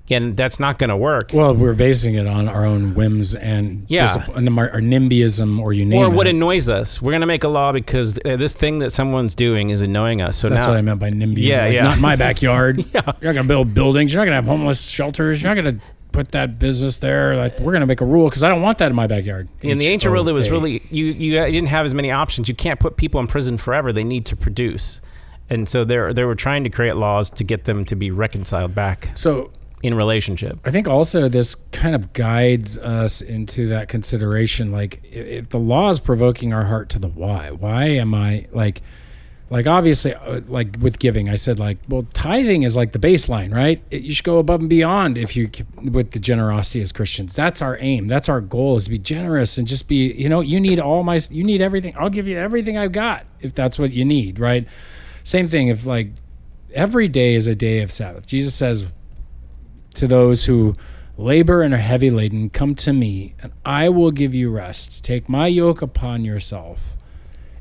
And that's not going to work. Well, we're basing it on our own whims and our NIMBYism, or you name it. Or what annoys us. We're going to make a law because this thing that someone's doing is annoying us. So that's what I meant by NIMBYism. Not in my backyard. You're not going to build buildings. You're not going to have homeless shelters. You're not going to put that business there. Like, we're going to make a rule because I don't want that in my backyard. In the ancient world, it was really, you didn't have as many options. You can't put people in prison forever. They need to produce. And so they were trying to create laws to get them to be reconciled back. So in relationship. I think also this kind of guides us into that consideration. Like, if the law is provoking our heart to the why am I like obviously, like with giving, I said, like, well, tithing is like the baseline, right? You should go above and beyond with the generosity as Christians. That's our aim. That's our goal, is to be generous and just be, you need you need everything. I'll give you everything I've got if that's what you need, right? Same thing. If like every day is a day of Sabbath. Jesus says to those who labor and are heavy laden, come to me and I will give you rest. Take my yoke upon yourself.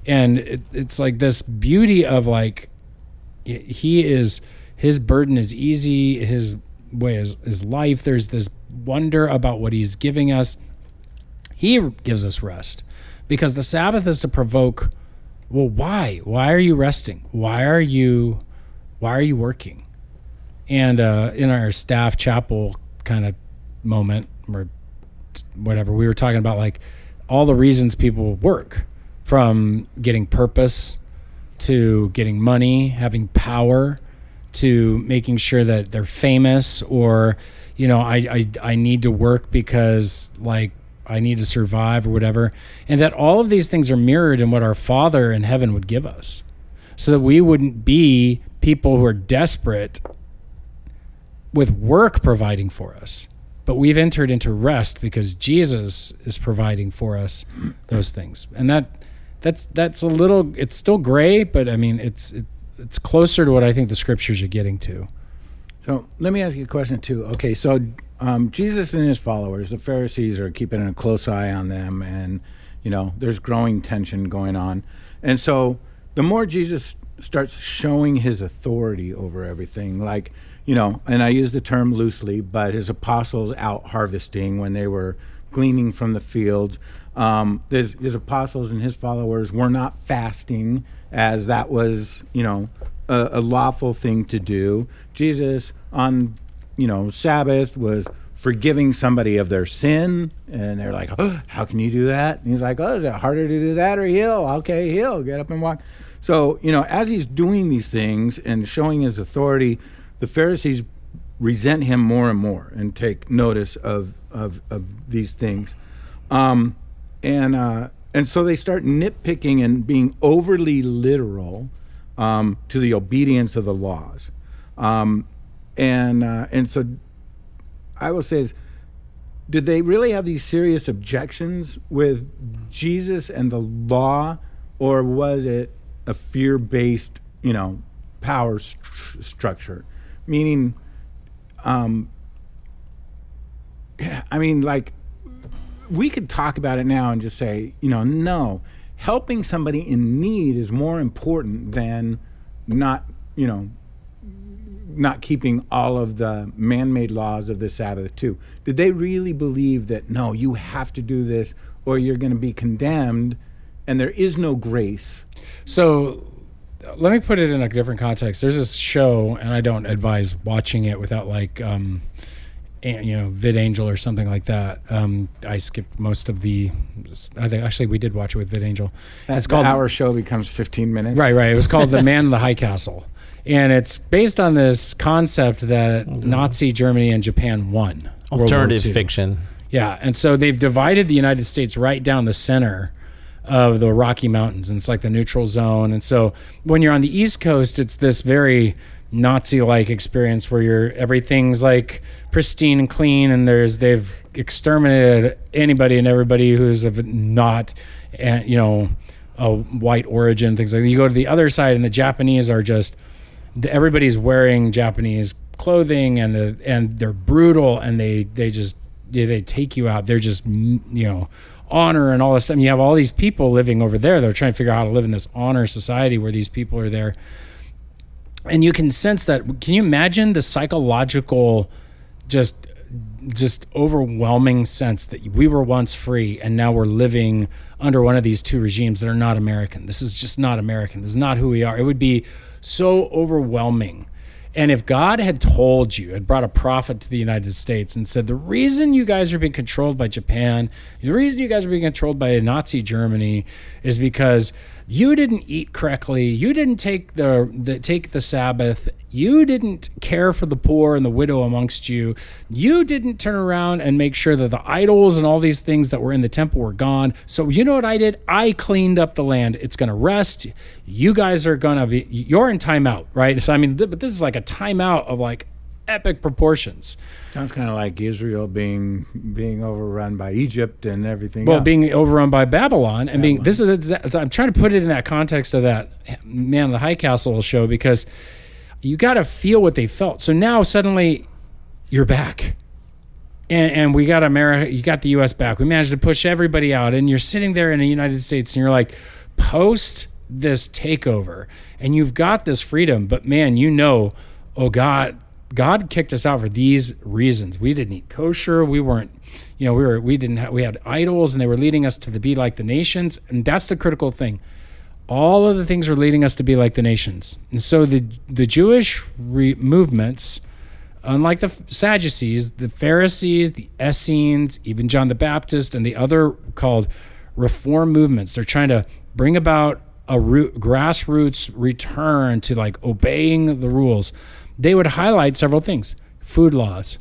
And it's like this beauty of like, his burden is easy, his way is life. There's this wonder about what he's giving us. He gives us rest because the Sabbath is to provoke, well, why? Why are you resting? Why are you working? And in our staff chapel kind of moment or whatever, we were talking about like all the reasons people work. From getting purpose to getting money, having power, to making sure that they're famous, or, I need to work because like I need to survive or whatever. And that all of these things are mirrored in what our Father in heaven would give us, so that we wouldn't be people who are desperate with work providing for us. But we've entered into rest because Jesus is providing for us those things. And that's a little, it's still gray, but I mean, it's closer to what I think the scriptures are getting to. So let me ask you a question too. Okay, so Jesus and his followers, the Pharisees, are keeping a close eye on them, and there's growing tension going on. And so the more Jesus starts showing his authority over everything, like, and I use the term loosely, but his apostles out harvesting when they were gleaning from the fields. His apostles and his followers were not fasting, as that was, a lawful thing to do. Jesus on, Sabbath was forgiving somebody of their sin, and they're like, oh, how can you do that? And he's like, oh, is it harder to do that or heal? Okay, heal, get up and walk. So, as he's doing these things and showing his authority, the Pharisees resent him more and more and take notice of these things. And so they start nitpicking and being overly literal to the obedience of the laws. And so I will say, did they really have these serious objections with Jesus and the law, or was it a fear-based, power structure? Meaning, like, we could talk about it now and just say, no, helping somebody in need is more important than not keeping all of the man-made laws of the Sabbath too. Did they really believe that, no, you have to do this or you're going to be condemned and there is no grace? So let me put it in a different context. There's this show, and I don't advise watching it without like, VidAngel or something like that. I skipped most of the. I think actually we did watch it with VidAngel. It's called our show becomes 15 minutes. Right. It was called The Man in the High Castle, and it's based on this concept that Nazi Germany and Japan won. Alternative fiction. Yeah, and so they've divided the United States right down the center of the Rocky Mountains, and it's like the neutral zone. And so when you're on the East Coast, it's this very Nazi-like experience where everything's like pristine and clean, and they've exterminated anybody and everybody who's of not, a white origin, things like that. You go to the other side, and the Japanese are just everybody's wearing Japanese clothing, and they're brutal, and they take you out. They're just honor and all this stuff. And you have all these people living over there that are trying to figure out how to live in this honor society where these people are there. And you can sense that. Can you imagine the psychological, just overwhelming sense that we were once free and now we're living under one of these two regimes that are not American? This is just not American. This is not who we are. It would be so overwhelming. And if God had told you, had brought a prophet to the United States and said, the reason you guys are being controlled by Japan, the reason you guys are being controlled by Nazi Germany is because You didn't eat correctly. You didn't take the Sabbath. You didn't care for the poor and the widow amongst you. You didn't turn around and make sure that the idols and all these things that were in the temple were gone. So you know what I did? I cleaned up the land. It's going to rest. You guys are going to be, you're in timeout, right? So, I mean, but this is like a timeout of like epic proportions. Sounds kind of like Israel being overrun by Egypt and everything Well, else. being overrun by Babylon and being, this is, I'm trying to put it in that context of that Man in the High Castle show, because you got to feel what they felt. So now suddenly you're back. And we got America, you got the U.S. back. We managed to push everybody out. And you're sitting there in the United States and you're like, post this takeover. And you've got this freedom. But man, oh God kicked us out for these reasons. We didn't eat kosher. We weren't, we had idols, and they were leading us to be like the nations. And that's the critical thing. All of the things are leading us to be like the nations. And so the Jewish movements, unlike the Sadducees, the Pharisees, the Essenes, even John the Baptist, and the other called reform movements, they're trying to bring about a grassroots return to like obeying the rules. They would highlight several things. Food laws.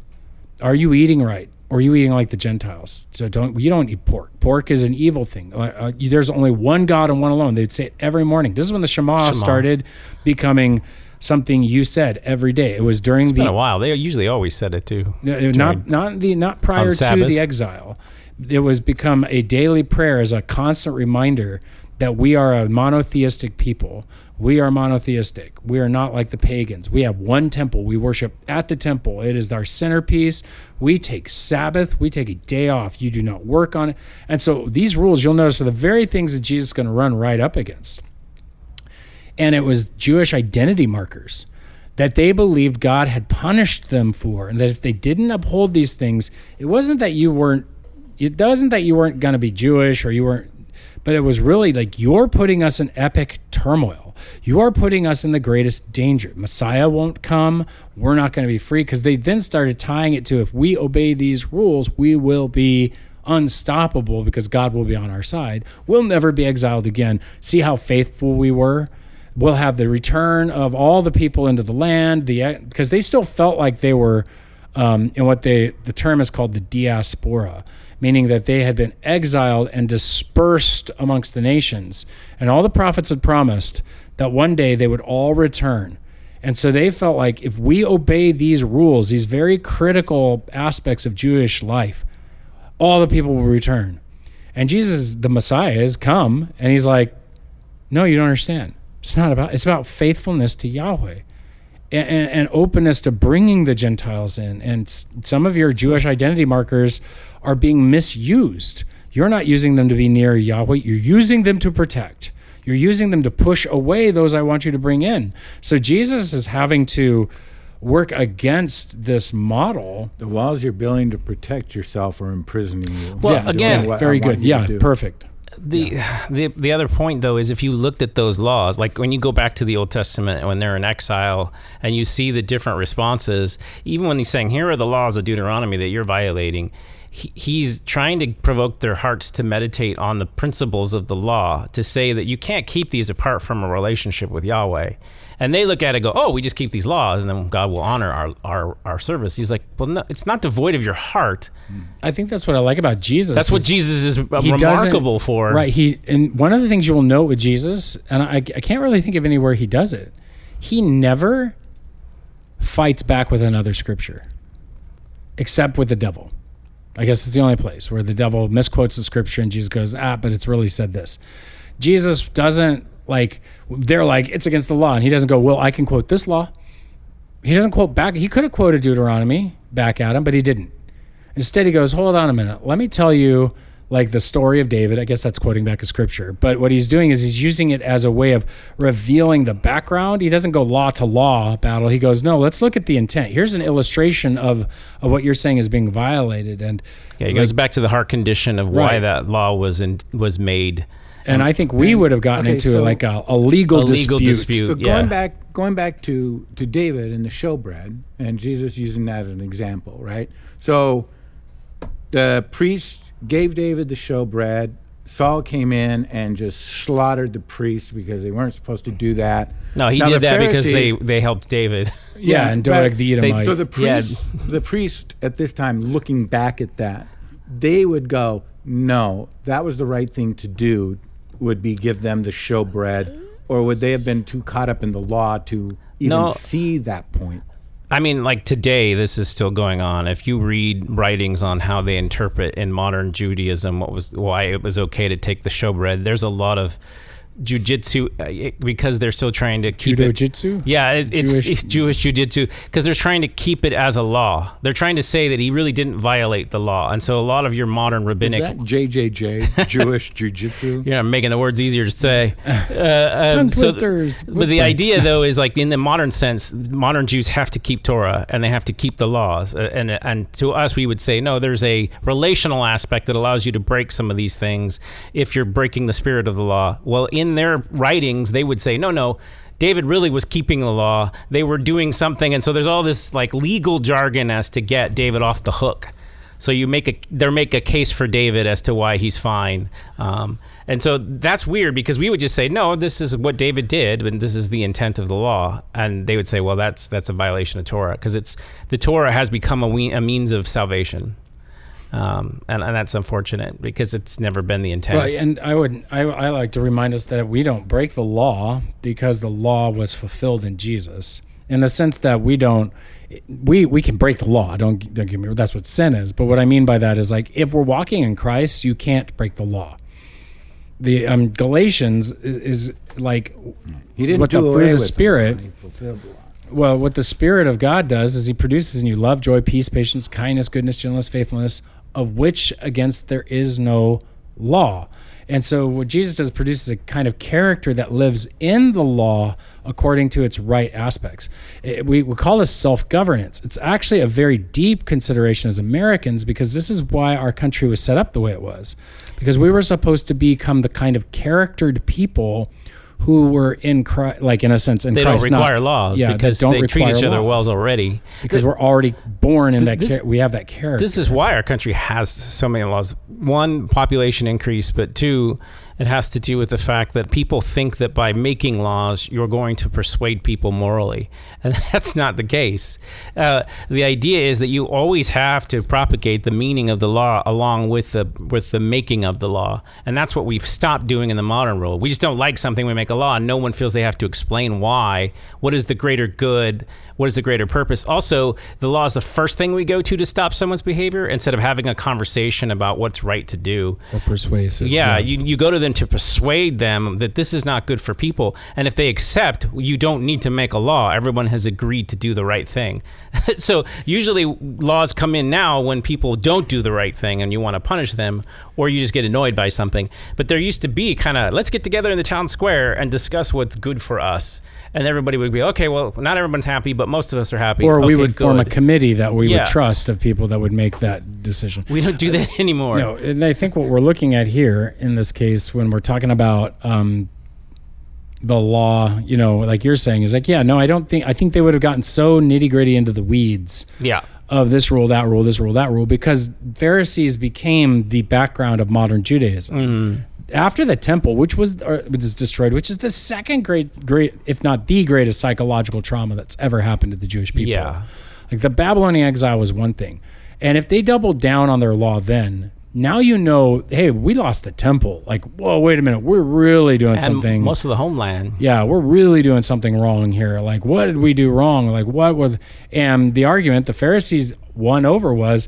Are you eating right? Or are you eating like the Gentiles? So you don't eat pork. Pork is an evil thing. There's only one God and one alone. They'd say it every morning. This is when the Shema started becoming something you said every day. It was during It's been a while. They usually always said it too. Not prior to the exile. It was become a daily prayer as a constant reminder that we are a monotheistic people. We are monotheistic. We are not like the pagans. We have one temple. We worship at the temple. It is our centerpiece. We take Sabbath. We take a day off. You do not work on it. And so these rules, you'll notice, are the very things that Jesus is going to run right up against. And it was Jewish identity markers that they believed God had punished them for, and that if they didn't uphold these things, it wasn't that you weren't going to be Jewish, or you weren't, but it was really like, you're putting us in epic turmoil. You are putting us in the greatest danger. Messiah won't come. We're not going to be free. Because they then started tying it to, if we obey these rules, we will be unstoppable because God will be on our side. We'll never be exiled again. See how faithful we were? We'll have the return of all the people into the land, because they still felt like they were in what the term is called the diaspora, meaning that they had been exiled and dispersed amongst the nations. And all the prophets had promised that one day they would all return. And so they felt like, if we obey these rules, these very critical aspects of Jewish life, all the people will return. And Jesus, the Messiah, has come, and he's like, no, you don't understand. It's about faithfulness to Yahweh and openness to bringing the Gentiles in. And some of your Jewish identity markers are being misused. You're not using them to be near Yahweh. You're using them to protect. You're using them to push away those I want you to bring in. So Jesus is having to work against this model. The walls you're building to protect yourself are imprisoning you. Well, again, very good. Yeah, perfect. The other point, though, is if you looked at those laws, like when you go back to the Old Testament when they're in exile and you see the different responses, even when he's saying, here are the laws of Deuteronomy that you're violating, he's trying to provoke their hearts to meditate on the principles of the law, to say that you can't keep these apart from a relationship with Yahweh. And they look at it and go, oh, we just keep these laws and then God will honor our service. He's like, well, no, it's not devoid of your heart. I think that's what I like about Jesus. That's what Jesus is remarkable for. Right. And one of the things you will note with Jesus, and I can't really think of anywhere he does it, he never fights back with another scripture, except with the devil. I guess it's the only place where the devil misquotes the scripture and Jesus goes, but it's really said this. Jesus doesn't, they're like, it's against the law. And he doesn't go, well, I can quote this law. He doesn't quote back. He could have quoted Deuteronomy back at him, but he didn't. Instead, he goes, hold on a minute. Let me tell you, the story of David. I guess that's quoting back a scripture. But what he's doing is he's using it as a way of revealing the background. He doesn't go law to law battle. He goes, no, let's look at the intent. Here's an illustration of what you're saying is being violated. And he goes back to the heart condition of why that law was made. And I think we would have gotten into a legal dispute. So going back to David and the showbread, and Jesus using that as an example, right? So the priest gave David the showbread. Saul came in and just slaughtered the priests because they weren't supposed to do that. No, he Now, did the that because Pharisees- they helped David. Yeah, and Doeg the Edomite. So the priest at this time, looking back at that, they would go, no, that was the right thing to do, would be give them the showbread, or would they have been too caught up in the law to even see that point? I mean, like today, this is still going on. If you read writings on how they interpret in modern Judaism, why it was okay to take the showbread, there's a lot of jujitsu because they're still trying to keep Judo-jitsu? Yeah, it's Jewish jujitsu because they're trying to keep it as a law. They're trying to say that he really didn't violate the law, and so a lot of your modern rabbinic Is that JJJ Jewish jujitsu? Yeah, I'm making the words easier to say. Tongue twisters. But the idea, though, is like in the modern sense, modern Jews have to keep Torah and they have to keep the laws. And to us, we would say, no, there's a relational aspect that allows you to break some of these things if you're breaking the spirit of the law. Well, in their writings, they would say, no, David really was keeping the law. They were doing something. And so there's all this like legal jargon as to get David off the hook. So you make a case for David as to why he's fine. And so that's weird because we would just say, no, this is what David did, and this is the intent of the law. And they would say, well, that's a violation of Torah because the Torah has become a means of salvation. And that's unfortunate because it's never been the intent. Right, and I like to remind us that we don't break the law because the law was fulfilled in Jesus. In the sense that we can break the law. Don't get me wrong, that's what sin is. But what I mean by that is like if we're walking in Christ, you can't break the law. The Galatians is like He didn't what do the away fruit of the with Spirit. He fulfilled the law. Well, what the Spirit of God does is He produces in you love, joy, peace, patience, kindness, goodness, gentleness, faithfulness, of which against there is no law. And so what Jesus does produces a kind of character that lives in the law according to its right aspects. We call this self-governance. It's actually a very deep consideration as Americans because this is why our country was set up the way it was. Because we were supposed to become the kind of charactered people who were in Christ, like in a sense, in they Christ. They don't require laws because they treat each other well already. Because we're already born in that, we have that character. This is why our country has so many laws. One, population increase, but two, it has to do with the fact that people think that by making laws, you're going to persuade people morally. And that's not the case. The idea is that you always have to propagate the meaning of the law along with the making of the law. And that's what we've stopped doing in the modern world. We just don't like something, we make a law, and no one feels they have to explain why. What is the greater good? What is the greater purpose? Also, the law is the first thing we go to stop someone's behavior instead of having a conversation about what's right to do. Or persuasive. Yeah. You go to them to persuade them that this is not good for people. And if they accept, you don't need to make a law. Everyone has agreed to do the right thing. So usually laws come in now when people don't do the right thing and you want to punish them, or you just get annoyed by something. But there used to be kind of, let's get together in the town square and discuss what's good for us. And everybody would be, okay, well, not everyone's happy, but most of us are happy. Or we okay, would form a good. committee that we would trust of people that would make that decision. We don't do that anymore. No, and I think what we're looking at here in this case, when we're talking about the law, like you're saying, is like, I think they would have gotten so nitty gritty into the weeds. Yeah. Of this rule, that rule, this rule, that rule, because Pharisees became the background of modern Judaism. Mm. After the temple, which was destroyed, which is the second great, if not the greatest psychological trauma that's ever happened to the Jewish people. Yeah. Like the Babylonian exile was one thing. And if they doubled down on their law then, now hey, we lost the temple. Like, whoa, wait a minute. We're really doing something. Most of the homeland. Yeah, we're really doing something wrong here. Like, what did we do wrong? Like, what was... And the argument the Pharisees won over was,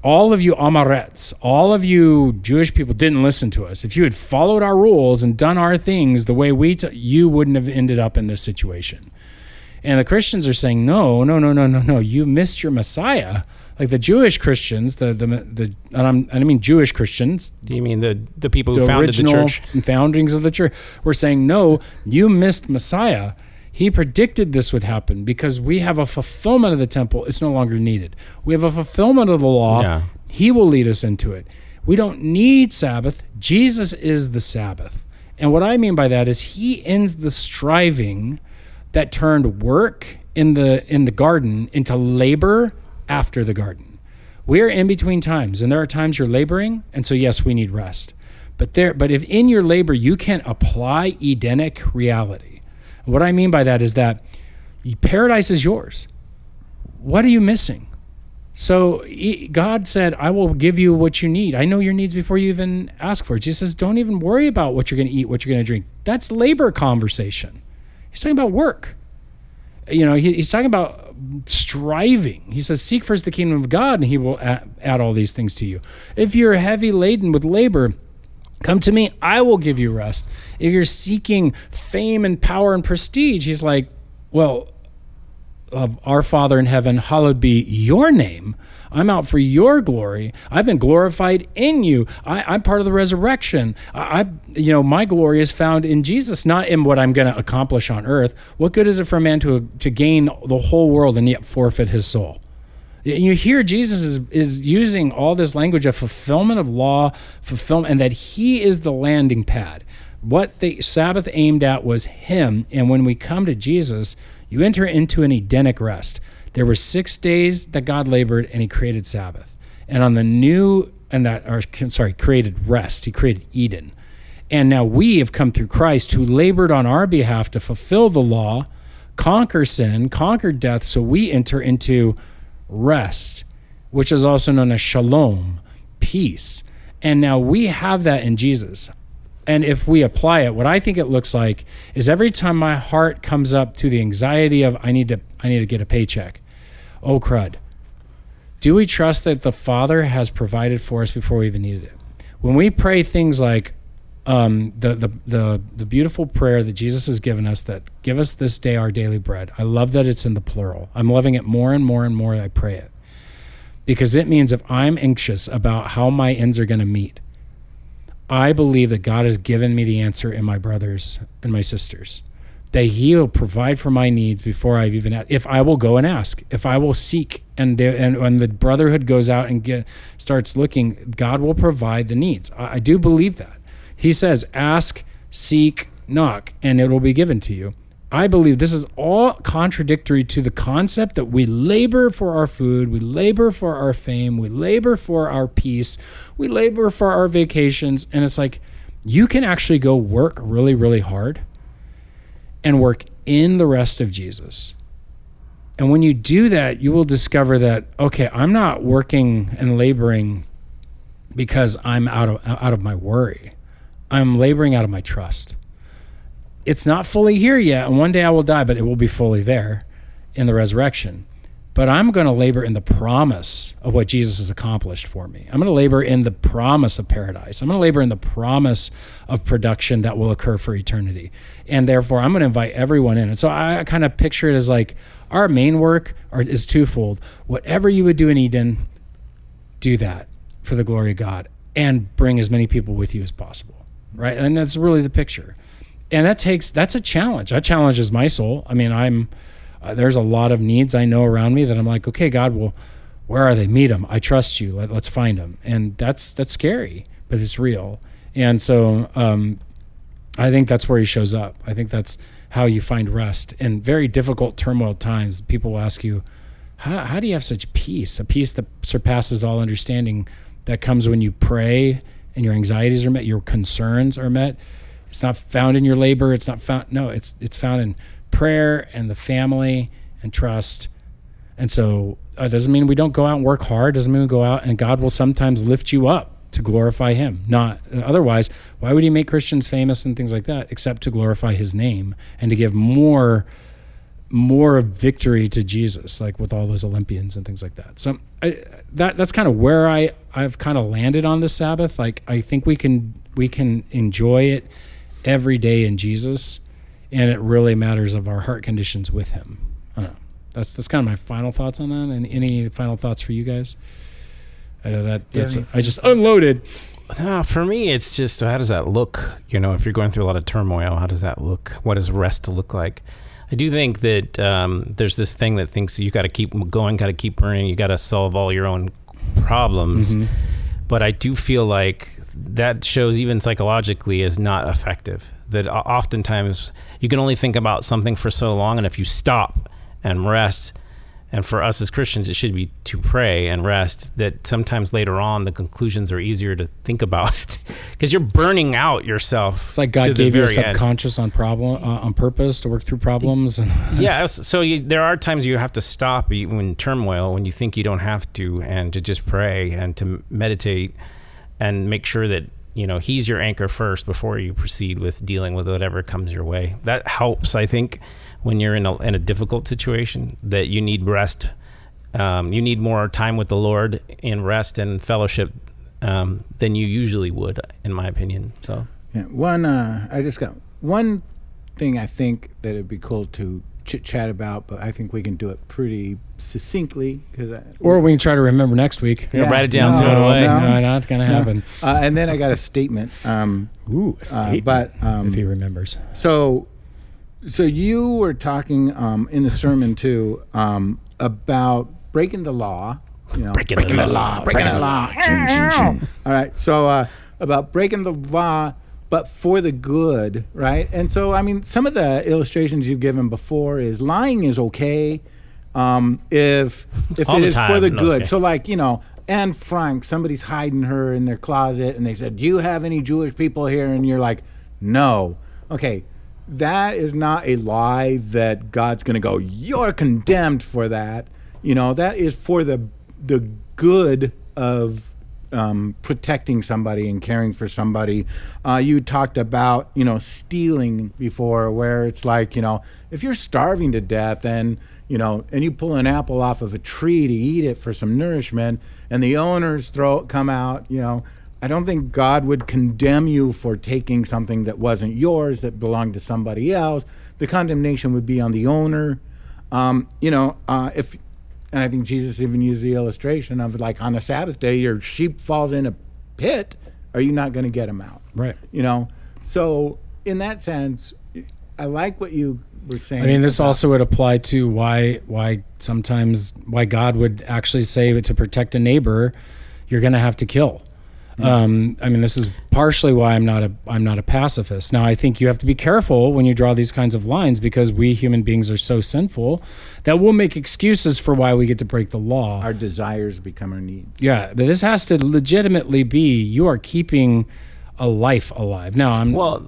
all of you Amarets, all of you Jewish people didn't listen to us. If you had followed our rules and done our things the way you wouldn't have ended up in this situation. And the Christians are saying, no, you missed your Messiah. Like the Jewish Christians, and I mean Jewish Christians. Do you mean the people who founded the church? The foundings of the church. We're saying, no, you missed Messiah. He predicted this would happen because we have a fulfillment of the temple. It's no longer needed. We have a fulfillment of the law. Yeah. He will lead us into it. We don't need Sabbath. Jesus is the Sabbath. And what I mean by that is he ends the striving that turned work in the garden into labor after the garden. We're in between times, and there are times you're laboring, and so yes, we need rest. But if in your labor you can apply Edenic reality, what I mean by that is that paradise is yours. What are you missing? So God said, I will give you what you need. I know your needs before you even ask for it. Jesus says, don't even worry about what you're going to eat, what you're going to drink. That's labor conversation. He's talking about work. He's talking about striving. He says, seek first the kingdom of God, and he will add all these things to you. If you're heavy laden with labor, come to me, I will give you rest. If you're seeking fame and power and prestige, he's like, well, our Father in heaven, hallowed be your name. I'm out for your glory. I've been glorified in you. I'm part of the resurrection. My glory is found in Jesus, not in what I'm going to accomplish on earth. What good is it for a man to gain the whole world and yet forfeit his soul? You hear Jesus is using all this language of fulfillment of law, fulfillment, and that he is the landing pad. What the Sabbath aimed at was him. And when we come to Jesus, you enter into an Edenic rest. There were 6 days that God labored, and he created Sabbath. And on the created rest. He created Eden. And now we have come through Christ, who labored on our behalf to fulfill the law, conquer sin, conquer death, so we enter into rest, which is also known as shalom, peace. And now we have that in Jesus. And if we apply it, what I think it looks like is every time my heart comes up to the anxiety of I need to get a paycheck. Oh crud. Do we trust that the Father has provided for us before we even needed it? When we pray things like the beautiful prayer that Jesus has given us, that give us this day our daily bread. I love that it's in the plural. I'm loving it more and more and more as I pray it. Because it means if I'm anxious about how my ends are going to meet, I believe that God has given me the answer in my brothers and my sisters, that he will provide for my needs before I've even asked. If I will go and ask, if I will seek, and when the brotherhood goes out and starts looking, God will provide the needs. I do believe that. He says, ask, seek, knock, and it will be given to you. I believe this is all contradictory to the concept that we labor for our food, we labor for our fame, we labor for our peace, we labor for our vacations. And it's like, you can actually go work really, really hard and work in the rest of Jesus. And when you do that, you will discover that, okay, I'm not working and laboring because I'm out of my worry. I'm laboring out of my trust. It's not fully here yet, and one day I will die, but it will be fully there in the resurrection. But I'm going to labor in the promise of what Jesus has accomplished for me. I'm going to labor in the promise of paradise. I'm going to labor in the promise of production that will occur for eternity. And therefore, I'm going to invite everyone in. And so I kind of picture it as like our main work is twofold. Whatever you would do in Eden, do that for the glory of God and bring as many people with you as possible, right? And that's really the picture. And that's a challenge. That challenges my soul. I mean, there's a lot of needs I know around me that I'm like, okay, God, well, where are they? Meet them. I trust you. Let's find them. And that's scary, but it's real. And so I think that's where he shows up. I think that's how you find rest. In very difficult turmoil times, people will ask you, how do you have such peace? A peace that surpasses all understanding, that comes when you pray and your anxieties are met, your concerns are met. It's not found in your labor. It's found in prayer and the family and trust. And so it doesn't mean we don't go out and work hard. It doesn't mean we go out and God will sometimes lift you up to glorify him. Not otherwise, why would he make Christians famous and things like that, except to glorify his name and to give more victory to Jesus, like with all those Olympians and things like that. So that's kind of where I've kind of landed on the Sabbath. Like, I think we can enjoy it every day in Jesus, and it really matters of our heart conditions with him. I don't know. That's kind of my final thoughts on that. And any final thoughts for you guys? I know I just unloaded. No, for me, it's just, how does that look? If you're going through a lot of turmoil, how does that look? What does rest look like? I do think that there's this thing that thinks you got to keep going, got to keep burning, you got to solve all your own problems. Mm-hmm. But I do feel like that shows, even psychologically, is not effective. That oftentimes you can only think about something for so long, and if you stop and rest And for us as Christians, it should be to pray and rest, that sometimes later on the conclusions are easier to think about because you're burning out yourself. It's like God gave you a subconscious on purpose to work through problems. Yeah. So there are times you have to stop in turmoil when you think you don't have to, and to just pray and to meditate and make sure that, he's your anchor first before you proceed with dealing with whatever comes your way. That helps, I think, when you're in a difficult situation, that you need rest. You need more time with the Lord in rest and fellowship than you usually would, in my opinion. So, yeah, I just got one thing I think that it'd be cool to chit-chat about, but I think we can do it pretty succinctly. Or we can try to remember next week. Write it down. No, not going to happen. And then I got a statement. Ooh, a statement, if he remembers. So you were talking in the sermon too about breaking the law. Breaking the law. All right. So about breaking the law, but for the good, right? And so, some of the illustrations you've given before is lying is okay if it is for the good. Okay. So Anne Frank, somebody's hiding her in their closet, and they said, "Do you have any Jewish people here?" And you're like, "No." Okay. That is not a lie that God's going to go, "You're condemned for that." That is for the good of protecting somebody and caring for somebody. You talked about, stealing before, where it's like, if you're starving to death and you pull an apple off of a tree to eat it for some nourishment, and the owners come out, I don't think God would condemn you for taking something that wasn't yours, that belonged to somebody else. The condemnation would be on the owner. And I think Jesus even used the illustration of, like, on a Sabbath day, your sheep falls in a pit. Are you not going to get them out? Right. So in that sense, I like what you were saying. This also would apply to why God would actually say to protect a neighbor, you're going to have to kill. This is partially why I'm not a pacifist. Now, I think you have to be careful when you draw these kinds of lines, because we human beings are so sinful that we'll make excuses for why we get to break the law. Our desires become our needs. Yeah, but this has to legitimately be, you are keeping a life alive. Now, go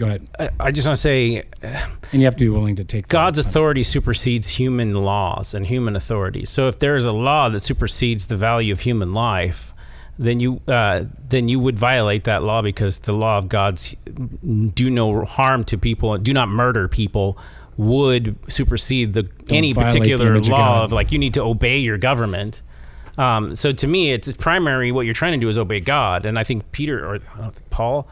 ahead. I just want to say, and you have to be willing to take God's authority supersedes human laws and human authorities. So if there is a law that supersedes the value of human life, then you would violate that law, because the law of God's do no harm to people, do not murder people, would supersede any particular law of, like, you need to obey your government. So to me, it's primary. What you're trying to do is obey God. And I think Paul,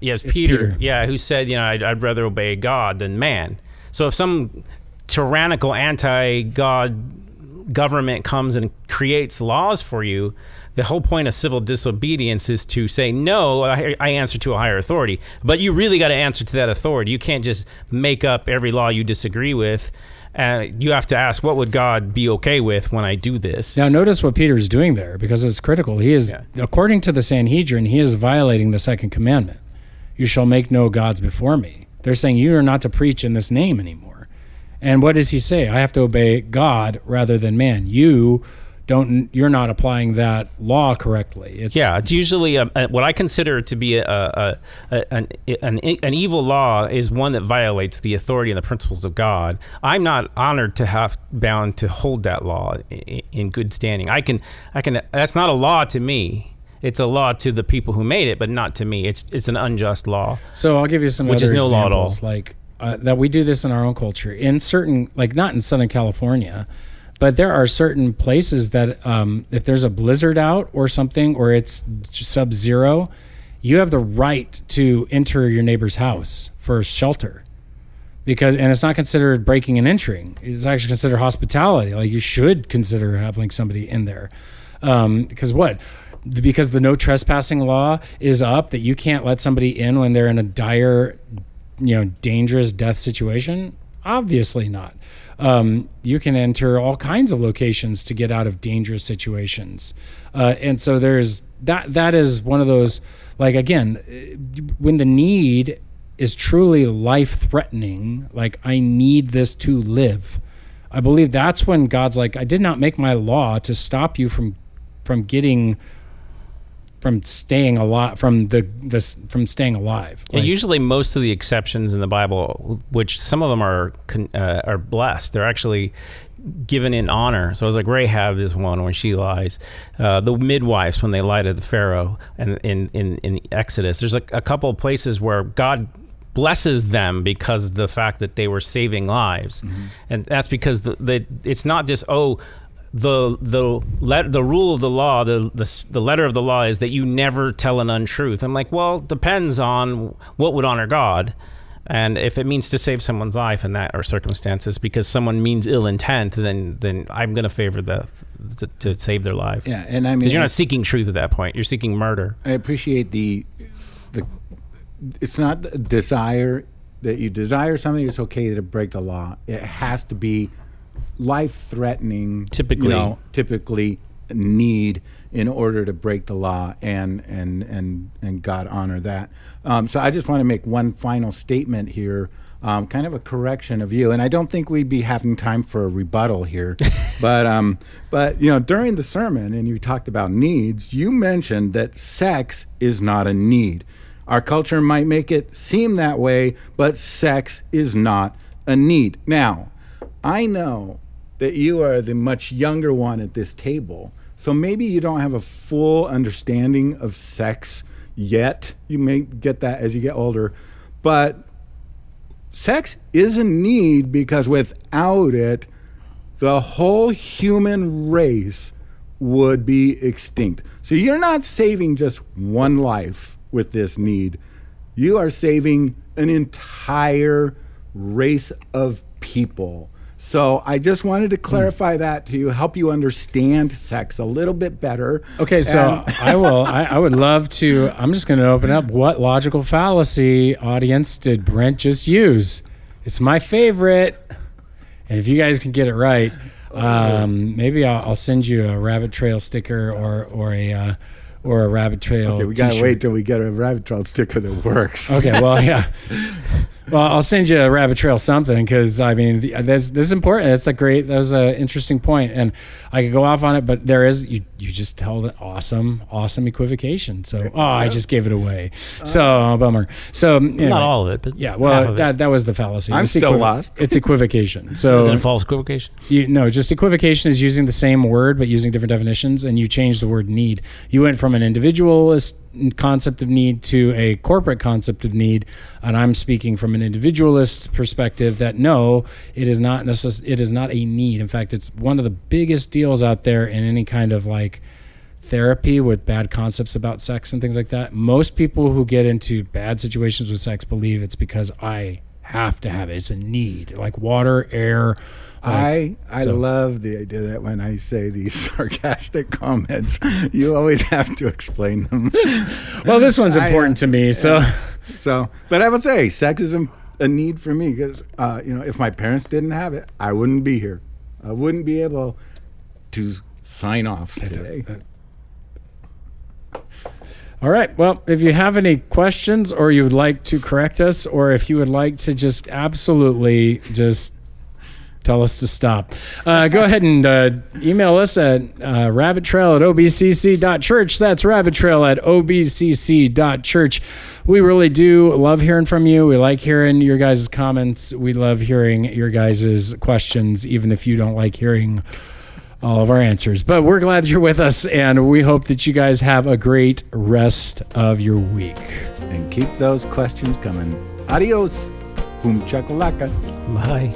Peter, who said, I'd rather obey God than man. So if some tyrannical anti-God government comes and creates laws for you, the whole point of civil disobedience is to say, no, I answer to a higher authority. But you really got to answer to that authority. You can't just make up every law you disagree with. You have to ask, what would God be okay with when I do this? Now, notice what Peter's doing there, because it's critical. He is, according to the Sanhedrin, he is violating the second commandment. You shall make no gods before me. They're saying you are not to preach in this name anymore. And what does he say? I have to obey God rather than man. You're not applying that law correctly. It's usually what I consider to be an evil law is one that violates the authority and the principles of God. I'm not bound to hold that law in good standing. I can. That's not a law to me. It's a law to the people who made it, but not to me. It's an unjust law. So I'll give you some which other is no examples, law at all. like that we do this in our own culture. In certain, like not in Southern California, but there are certain places that if there's a blizzard out or something, or it's sub-zero, you have the right to enter your neighbor's house for shelter. And it's not considered breaking and entering. It's actually considered hospitality. Like, you should consider having somebody in there. Because the no trespassing law is up, that you can't let somebody in when they're in a dire, dangerous death situation? Obviously not. You can enter all kinds of locations to get out of dangerous situations. And so there's that is one of those, like, again, when the need is truly life-threatening, like, I need this to live, I believe that's when God's like, I did not make my law to stop you from staying alive, from staying alive. Yeah, usually most of the exceptions in the Bible, which some of them are blessed, they're actually given in honor. So it's like Rahab is one when she lies. The midwives when they lie to the Pharaoh, and in Exodus, there's a couple of places where God blesses them because of the fact that they were saving lives, and that's because it's not just the rule of the law, the letter of the law is that you never tell an untruth. I'm like, well, it depends on what would honor God. And if it means to save someone's life in that or circumstances because someone means ill intent, then I'm going to favor to save their life. Yeah, and I mean, because you're not seeking truth at that point; you're seeking murder. I appreciate the. It's not a desire that you desire something. It's okay to break the law. It has to be life-threatening. Typically need in order to break the law, and God honor that. So I just want to make one final statement here, kind of a correction of you, and I don't think we'd be having time for a rebuttal here, but during the sermon, and you talked about needs, you mentioned that sex is not a need. Our culture might make it seem that way, but sex is not a need. Now, I know that you are the much younger one at this table, so maybe you don't have a full understanding of sex yet. You may get that as you get older, but sex is a need because without it, the whole human race would be extinct. So you're not saving just one life with this need. You are saving an entire race of people. So I just wanted to clarify that to you, help you understand sex a little bit better. Okay, so I would love to. I'm just going to open up. What logical fallacy, audience, did Brent just use? It's my favorite. And if you guys can get it right, maybe I'll send you a rabbit trail sticker or a rabbit trail. Okay, we gotta wait till we get a rabbit trail sticker that works. Okay, well, yeah. Well, I'll send you a rabbit trail something because I mean, this is important. That was an interesting point, and I could go off on it, but there is you just held an awesome equivocation. So I just gave it away. So bummer. So anyway, not all of it, but yeah. Well, that was the fallacy. I'm still lost. It's equivocation. So is it a false equivocation? No, just equivocation is using the same word but using different definitions, and you change the word need. You went from an individualist concept of need to a corporate concept of need, and I'm speaking from an individualist perspective that no, it is not a need. In fact, it's one of the biggest deals out there in any kind of like therapy with bad concepts about sex and things like that. Most people who get into bad situations with sex believe it's because I have to have it. It's a need, like water, air. I love the idea that when I say these sarcastic comments, you always have to explain them. Well, this one's important to me, so. But I would say sex is a need for me because, if my parents didn't have it, I wouldn't be here. I wouldn't be able to sign off today. All right. Well, if you have any questions or you would like to correct us, or if you would like to just absolutely just tell us to stop, go ahead and email us at rabbittrail@obcc.church. That's rabbittrail@obcc.church. We really do love hearing from you. We like hearing your guys' comments. We love hearing your guys' questions, even if you don't like hearing all of our answers. But we're glad you're with us, and we hope that you guys have a great rest of your week. And keep those questions coming. Adios. Boom chakalaka. Bye.